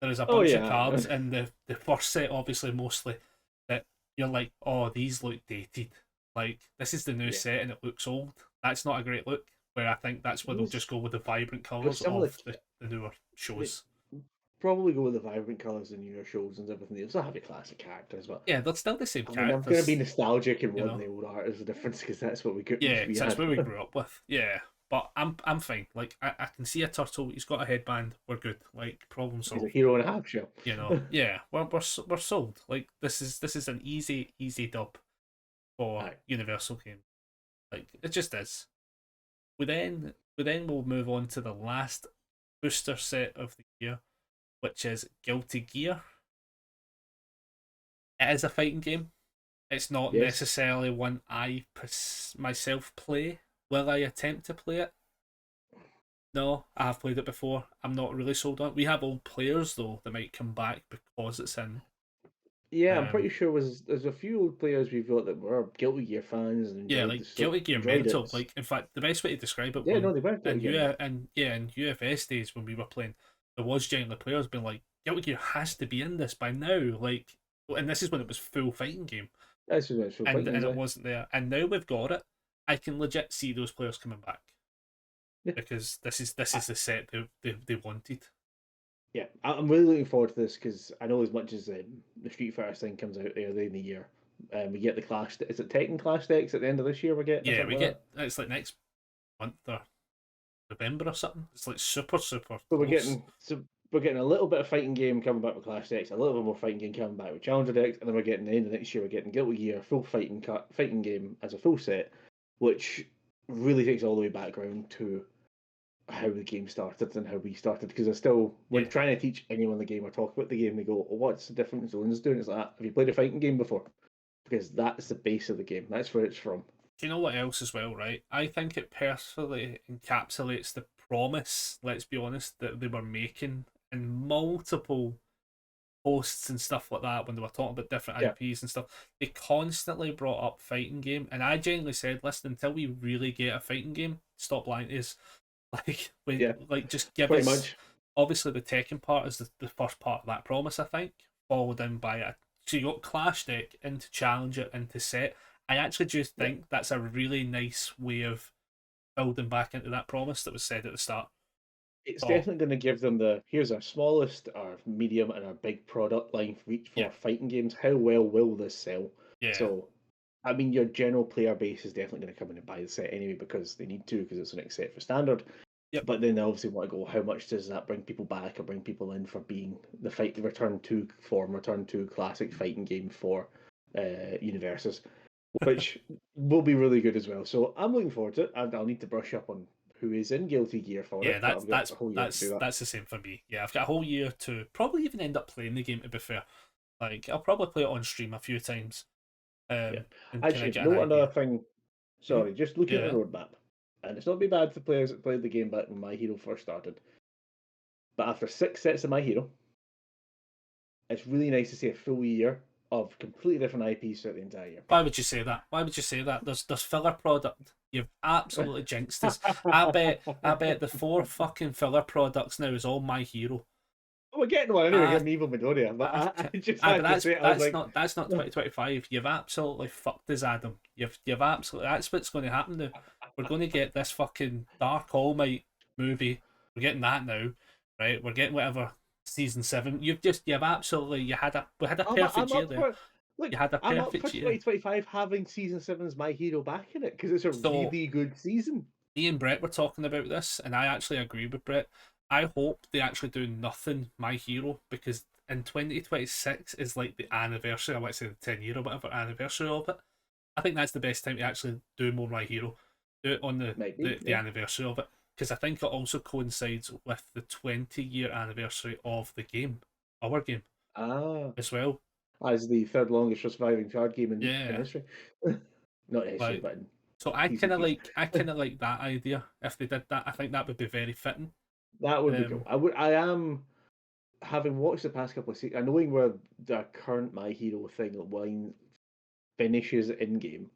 There is a Oh bunch of yeah, cards in the first set, obviously mostly that you're like, oh, these look dated. Like this is the new yeah. set and it looks old. That's not a great look. Where I think that's where they'll just go with the vibrant colours some of of the newer shows. Probably go with the vibrant colours and newer shows and everything. You'll still have your classic characters, but Yeah, they're still the same I mean, I'm characters. going to be nostalgic and you want know. the old art as a difference because that's what we could. Yeah, We so that's had. where we grew up with. Yeah, but I'm fine. Like I can see a turtle. He's got a headband. We're good. Like problem He's a solved. hero and a half shell. You know, yeah, we're sold. Like this is an easy dub for Aye. Universal game. Like it just is. We then will move on to the last booster set of the year, which is Guilty Gear. It is a fighting game. It's not Yes. necessarily one I myself play. Will I attempt to play it? No, I have played it before. I'm not really sold on it. We have old players though that might come back because it's in. Yeah, I'm Um, pretty sure there's a few old players we've got that were Guilty Gear fans and yeah, enjoyed like Guilty Gear enjoyed mental. it. Like in fact, the best way to describe it Yeah, no, when they were Guilty and Gear. in UFS days when we were playing, there was genuinely players being like, Guilty Gear has to be in this by now. Like, and this is when it was full fighting game, That's just what and fighting it wasn't there. And now we've got it. I can legit see those players coming back Yeah. because this is the set they wanted. Yeah, I'm really looking forward to this because I know as much as the Street Fighter thing comes out early in the year, we get the Clash. Is it Tekken Clash decks at the end of this year? We're getting. Or Yeah, something we like get it's like next month or November or something. It's like super So close. we're getting a little bit of fighting game coming back with Clash decks, a little bit more fighting game coming back with Challenger decks, and then we're getting the end of next year. We're getting Guilty Gear full fighting game as a full set, which really takes all the way back around to how the game started and how we started. Because I still, when Yeah. trying to teach anyone the game or talk about the game, they go, "Oh, what's the different zones doing?" It's like, have you played a fighting game before? Because that's the base of the game. That's where it's from. Do you know what else as well, right? I think it perfectly encapsulates the promise, let's be honest, that they were making in multiple posts and stuff like that when they were talking about different Yeah. IPs and stuff. They constantly brought up fighting game, and I genuinely said, listen, until we really get a fighting game, stop lying to us. Like, Yeah. like just give Pretty us. much. Obviously, the Tekken part is the first part of that promise, I think, followed in by a. So you got Clash deck into Challenger into set. I actually just think that's a really nice way of building back into that promise that was said at the start. It's So, definitely going to give them here's our smallest, our medium, and our big product line for each for Yeah. fighting games. How well will this sell? yeah, So, I mean, your general player base is definitely going to come in and buy the set anyway because they need to because it's the next set for standard. Yep. But then they obviously want to go, how much does that bring people back or bring people in for being the return to classic fighting game for Universes, which will be really good as well. So I'm looking forward to it. I'll need to brush up on who is in Guilty Gear for yeah, it, but I've got that's a whole year to that's do that. that's the same for me. Yeah, I've got a whole year to probably even end up playing the game. To be fair, like I'll probably play it on stream a few times. Yeah. And Actually, get an no, idea. another thing. Sorry, just looking at Yeah. the roadmap, and it's not be bad for players that played the game back when My Hero first started. But after 6 sets of My Hero, it's really nice to see a full year of completely different IPs throughout the entire year. Why would you say that? Why would you say that? There's filler product. You've absolutely jinxed us. I bet the 4 fucking filler products now is all My Hero. We're getting one anyway. Ah, Getting Evil Midoriya, but I just but had to say, I was like, that's not 2025. You've absolutely fucked us, Adam. You've absolutely that's what's going to happen now. We're going to get this fucking Dark All Might movie. We're getting that now, right? We're getting whatever season 7. You've absolutely we had a perfect year up there. for. Look, You had a I'm up for perfect year. 2025 having season 7's My Hero back in it because it's a So- really good season. Me and Brett were talking about this, and I actually agree with Brett. I hope they actually do nothing My Hero because in 2026 is like the anniversary. I want to say the 10-year or whatever anniversary of it. I think that's the best time to actually do more My Hero. Do it on the Might be, the yeah. anniversary of it because I think it also coincides with the 20-year anniversary of the game, our game Ah, as well. as the third longest surviving card game in Yeah. history. Not history, Like, but in So I kind of TCGs. like that idea. If they did that, I think that would be very fitting. That would be cool. I am having watched the past couple of seasons, knowing where the current My Hero thing line finishes in game.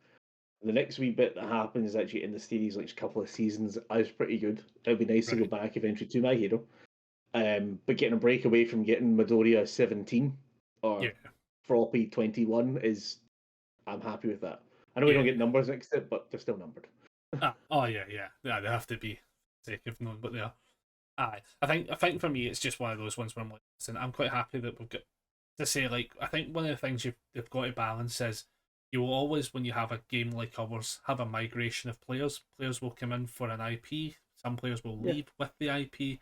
The next wee bit that happens actually in the series, like a couple of seasons, is pretty good. It'd be nice to go Right. back eventually to My Hero. But getting a break away from getting Midoriya 17 or Yeah. Froppy 21 is, I'm happy with that. I know we don't Yeah. get numbers next to it, but they're still numbered. Oh yeah. They have to be sake of known, but they are. Aye, I think for me it's just one of those ones where I'm like, listen, I'm quite happy that we've got to say like I think one of the things they've got to balance is you will always, when you have a game like ours, have a migration of players. Players will come in for an IP. Some players will Yeah. leave with the IP.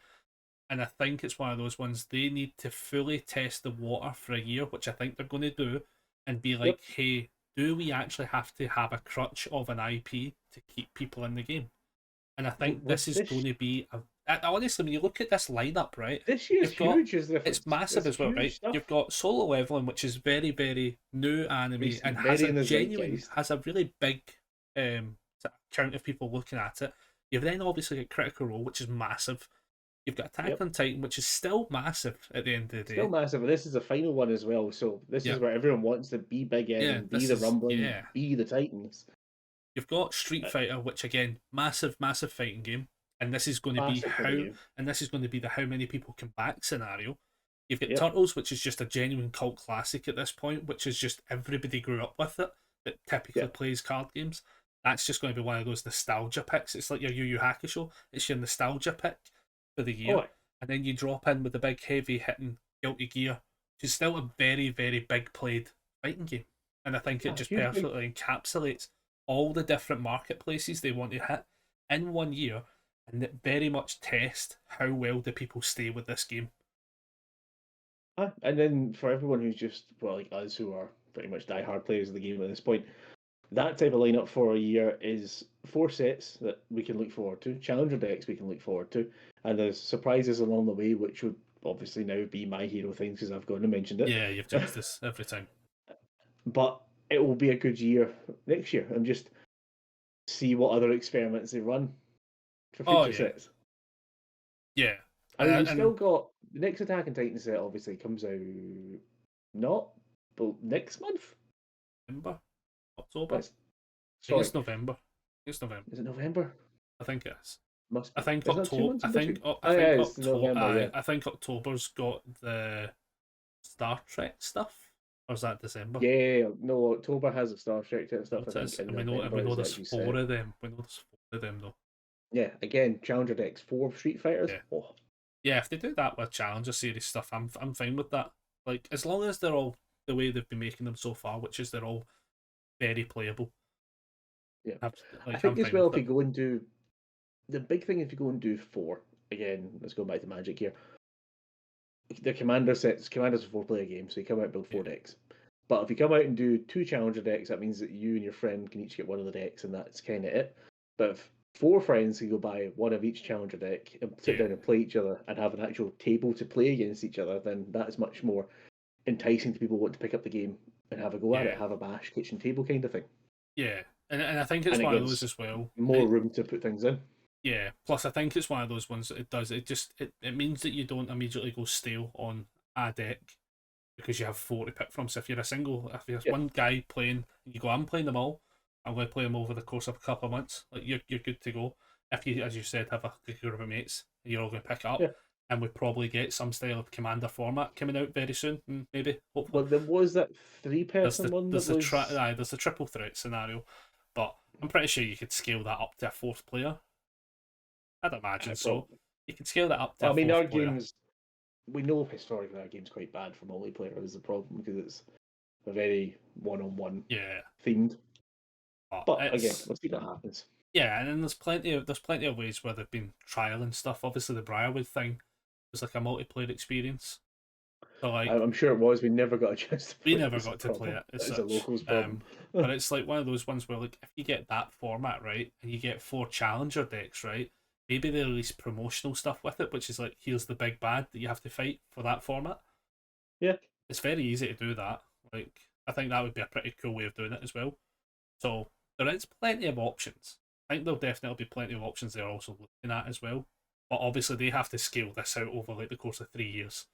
And I think it's one of those ones they need to fully test the water for a year, which I think they're going to do, and be like, hey, do we actually have to have a crutch of an IP to keep people in the game? And I think this With is going to be honestly, when you look at this lineup, right, this year's you've got huge is the it's difference. massive It's as well, huge right? stuff. You've got solo leveling, which is very, very new anime Recent, and very has a in the genuine, zeitgeist. has a really big sort of count of people looking at it. You've then obviously got Critical Role, which is massive. You've got Attack Yep. on Titan, which is still massive at the end of the day. Still massive, and this is the final one as well. So this Yeah. is where everyone wants to be big in, Yeah, be this the is rumbling, be the Titans. You've got Street Fighter, which again, massive, massive fighting game, and this is going to be Classic for the game. and this is going to be the how many people come back scenario. You've got Yep. Turtles, which is just a genuine cult classic at this point, which is just everybody grew up with it that typically Yep. plays card games. That's just going to be one of those nostalgia picks. It's like your Yu Yu Hakusho. It's your nostalgia pick for the year, Oh, and then you drop in with the big heavy hitting Guilty Gear, which is still a very, very big played fighting game, and I think it just huge big- perfectly encapsulates all the different marketplaces they want to hit in one year, and it very much test how well do people stay with this game. And then for everyone who's just, well, like us who are pretty much diehard players of the game at this point, that type of lineup for a year is 4 sets that we can look forward to, challenger decks we can look forward to, and there's surprises along the way, which would obviously now be my hero things because I've gone and mentioned it. Yeah, you've judged this every time. But it will be a good year next year, and just see what other experiments they run for future sets. Yeah. I mean, we still got the next Attack on Titan set. Obviously, comes out but next month. November, October. That's, I think sorry, it's November. It's November. is it November? I think it is. Must be. I think Isn't that 2 October. months I in think. between? I think it's November. Yeah. I think October's got the Star Trek stuff, or is that December? Yeah, no. October has a Star Trek stuff. I It is. think, And we know there's 4 of them. We know there's 4 of them though. Yeah, again, Challenger decks, 4 Street Fighters. Yeah. Oh, Yeah, if they do that with Challenger Series stuff, I'm fine with that. Like, as long as they're all the way they've been making them so far, which is they're all very playable. yeah. Like, I think I'm as fine well, with if you go and do the big thing, if you go and do 4 again, let's go back to Magic here. The commander sets, commander's a 4-player game, so you come out and build 4 decks. But if you come out and do 2 challenger decks, that means that you and your friend can each get one of the decks, and that's kind of it. But if 4 friends can go buy one of each challenger deck and sit down and play each other and have an actual table to play against each other, then that's much more enticing to people who want to pick up the game and have a go at it, have a bash, kitchen table kind of thing. Yeah, and I think it's one of those as well. More room to put things in. Yeah, plus I think it's one of those ones that it means that you don't immediately go stale on a deck because you have 4 to pick from. So if you're if you're one guy playing, you go, I'm playing them all, I'm going to play them over the course of a couple of months, like you're good to go. If you, as you said, have a group of mates, you're all going to pick it up. And we probably get some style of commander format coming out very soon, maybe, hopefully. Well, there was that 3-person one. There's the triple threat scenario, but I'm pretty sure you could scale that up to a 4th player. I'd imagine so. You can scale that up to. I mean, our games, we know historically our game's quite bad for multiplayer. Is the problem because it's a very one-on-one themed. But again, let's see what happens. Yeah, and then there's plenty of ways where they've been trialing stuff. Obviously, the Briarwood thing was like a multiplayer experience. So like, I'm sure it was. We never got a chance to play we never got to play it. It's a locals problem. But it's like one of those ones where, like, if you get that format right and you get 4 challenger decks right, maybe they release promotional stuff with it, which is like, here's the big bad that you have to fight for that format. Yeah, it's very easy to do that. Like, I think that would be a pretty cool way of doing it as well. So there is plenty of options. I think there'll definitely be plenty of options they're also looking at as well. But obviously they have to scale this out over like the course of 3 years.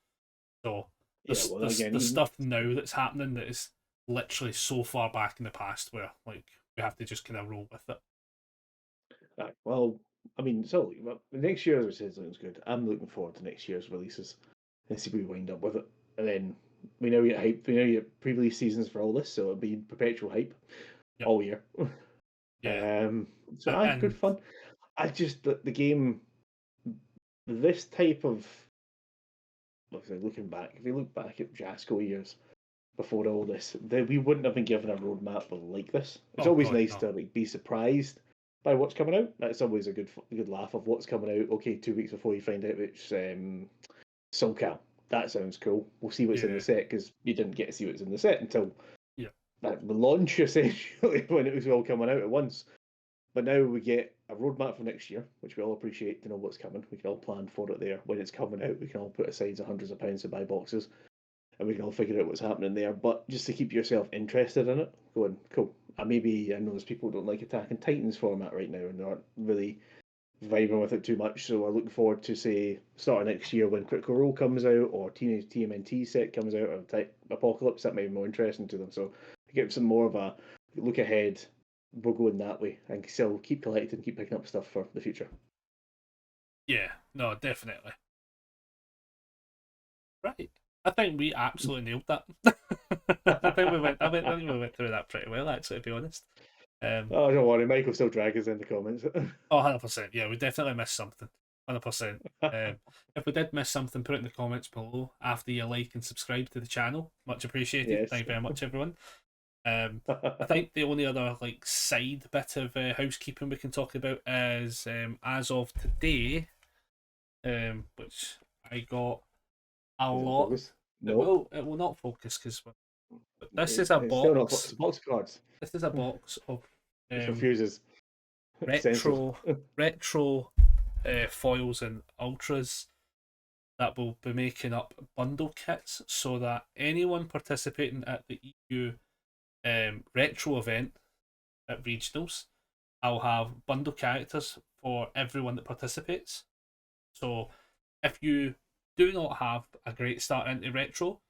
So there's stuff now that's happening that is literally so far back in the past where like we have to just kind of roll with it. Right. Well, I mean, so next year, as I said, sounds good. I'm looking forward to next year's releases and see if we wind up with it. And then we now get hype. We now get pre-release seasons for all this, so it'll be perpetual hype all year. Yeah. So good fun. I just the game, this type of looking back. If you look back at Jasco years, before all this, we wouldn't have been given a roadmap like this. It's Oh always god, nice no. to like be surprised by what's coming out. That's always a good laugh of what's coming out. Okay, 2 weeks before you find out which Soul Cal. That sounds cool. We'll see what's in the Yeah. set because you didn't get to see what's in the set until Yeah. that launch essentially when it was all coming out at once. But now we get a roadmap for next year, which we all appreciate to know what's coming. We can all plan for it there. When it's coming out, we can all put aside hundreds of pounds to buy boxes and we can all figure out what's happening there. But just to keep yourself interested in it, going, cool. I know there's people who don't like Attack on Titans format right now and they aren't really vibing with it too much. So I look forward to, say, start of next year when Critical Role comes out or Teenage TMNT set comes out or type Apocalypse. That may be more interesting to them. So to get some more of a look ahead, we'll go in that way and still keep collecting, keep picking up stuff for the future. Yeah, no, definitely. Right. I think we absolutely nailed that. I think we went through that pretty well, actually, to be honest. Oh, don't worry, Michael still drag us in the comments. Oh, 100%. Yeah, we definitely missed something. 100%. If we did miss something, put it in the comments below after you like and subscribe to the channel. Much appreciated. Yes. Thank you very much, everyone. I think the only other like side bit of housekeeping we can talk about is as of today, which I got a lot. No, It will not focus because this is a it's still not. box. It's box cards. This is a box of It refuses. retro foils and ultras that will be making up bundle kits so that anyone participating at the EU retro event at regionals, I'll have bundle characters for everyone that participates. So if you do not have a great start into retro,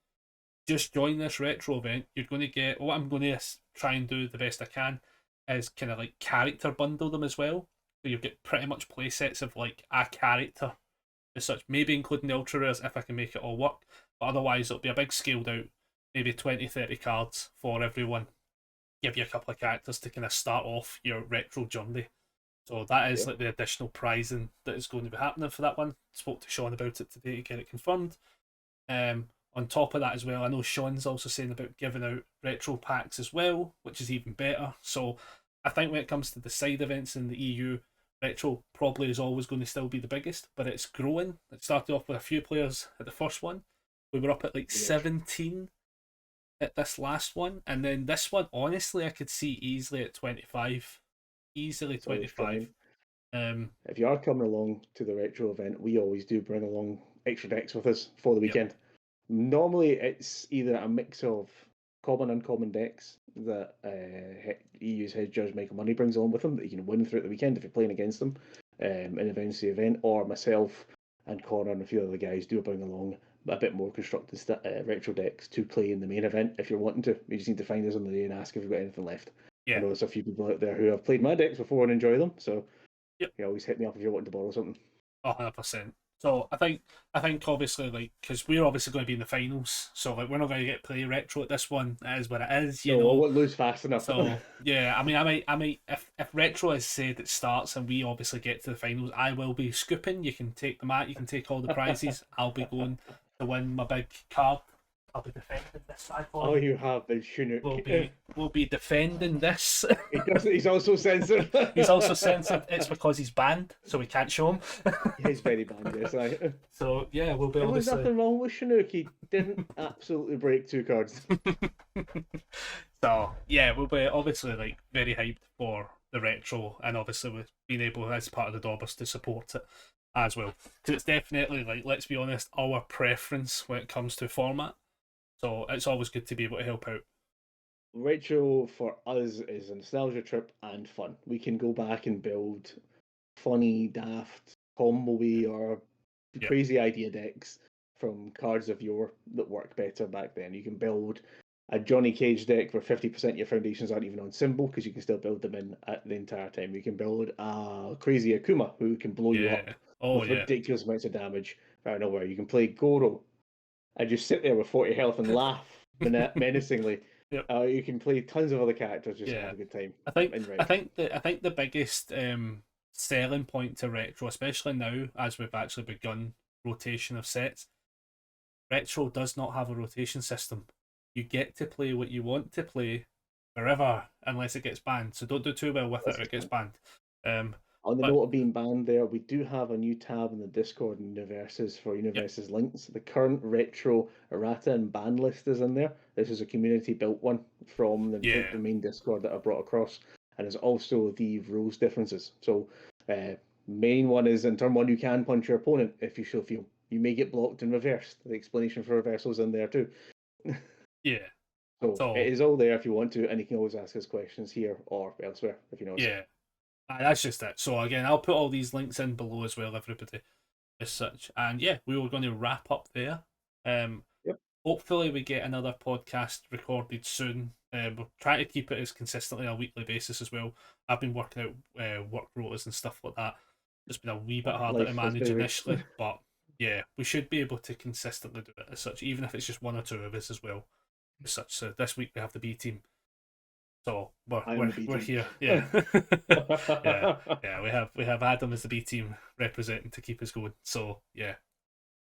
just join this retro event. You're going to get what I'm going to try and do the best I can is kind of like character bundle them as well. So you'll get pretty much play sets of like a character as such, maybe including the ultra rares if I can make it all work. But otherwise, it'll be a big scaled out, maybe 20-30 cards for everyone. Give you a couple of characters to kind of start off your retro journey. So that is like the additional prizing that is going to be happening for that one. Spoke to Sean about it today to get it confirmed. On top of that as well, I know Sean's also saying about giving out retro packs as well, which is even better. So I think when it comes to the side events in the EU, retro probably is always going to still be the biggest, but it's growing. It started off with a few players at the first one. We were up at like 17 at this last one, and then this one, honestly, I could see easily at 25. Easily 25. If you are coming along to the retro event, we always do bring along extra decks with us for the weekend. Normally, it's either a mix of common and uncommon decks that EU's head judge Michael Money brings on with him that you can win throughout the weekend if you're playing against them in events the event, or myself and Connor and a few other guys do bring along a bit more constructed retro decks to play in the main event if you're wanting to. You just need to find us on the day and ask if you've got anything left. I know there's a few people out there who have played my decks before and enjoy them, so you always hit me up if you're wanting to borrow something. 100%. So I think obviously like because we're obviously going to be in the finals, so like we're not going to get play retro at this one. It is what it is, you know. I won't lose fast enough. So yeah, I might if retro has said it starts and we obviously get to the finals, I will be scooping. You can take the mat, you can take all the prizes. I'll be going to win my big card. I'll be defending this side for you have the Chinook. We'll be defending this. He's also censored. He's also censored. It's because he's banned, so we can't show him. He's very banned, yes. So yeah, we'll be there obviously. There's nothing wrong with Chinook. He didn't absolutely break 2 cards. So yeah, we'll be obviously like very hyped for the retro, and obviously with being able as part of the Dobbers to support it as well, because it's definitely like, let's be honest, our preference when it comes to format. So it's always good to be able to help out. Retro for us is a nostalgia trip and fun. We can go back and build funny, daft, combo-y or crazy idea decks from cards of yore that work better back then. You can build a Johnny Cage deck where 50% of your foundations aren't even on symbol because you can still build them in at the entire time. You can build a crazy Akuma who can blow you up with ridiculous amounts of damage out of nowhere. You can play Goro and just sit there with 40 health and laugh menacingly. You can play tons of other characters, just have a good time. I think the biggest selling point to retro, especially now as we've actually begun rotation of sets, retro does not have a rotation system. you get to play what you want to play forever unless it gets banned. So don't do too well with it or it gets banned. On the But note of being banned there, we do have a new tab in the Discord in Universes for Universes links. The current retro errata and ban list is in there. This is a community built one from the main Discord that I brought across, and there's also the rules differences. So, main one is in turn one, you can punch your opponent if you so feel. You may get blocked and reversed. The explanation for reversals in there too. yeah. So it is all there if you want to, and you can always ask us questions here or elsewhere if you know. Yeah. That's just it. So again, I'll put all these links in below as well, everybody, as such. And yeah, we were going to wrap up there. Yep. Hopefully we get another podcast recorded soon. We're trying to keep it as consistently on a weekly basis as well. I've been working out work rotas and stuff like that. It's been a wee bit harder to manage initially, but yeah, we should be able to consistently do it as such, even if it's just one or two of us as well. As such, so this week we have the B team. So we're here, yeah. We have Adam as the B team representing to keep us going. So yeah,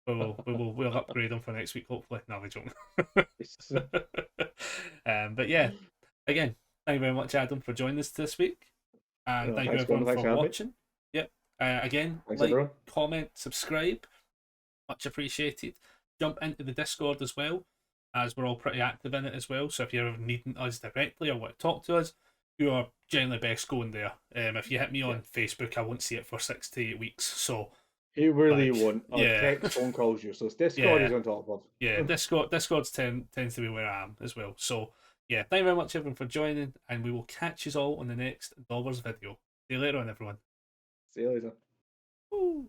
we'll upgrade him for next week hopefully. No, we don't. But yeah, again, thank you very much, Adam, for joining us this week, and thank you everyone for watching. Yep. Again, thanks, like, everyone. Comment, subscribe, much appreciated. Jump into the Discord as well, as we're all pretty active in it as well. So if you're ever needing us directly or want to talk to us, you are generally best going there. If you hit me on Facebook, I won't see it for 6 to 8 weeks. So you really won't. Text, phone calls you. So Discord is on top of. Yeah, Discord's tends to be where I am as well. So yeah, thank you very much everyone for joining, and we will catch you all on the next Dobbers video. See you later on, everyone. See you later. Woo.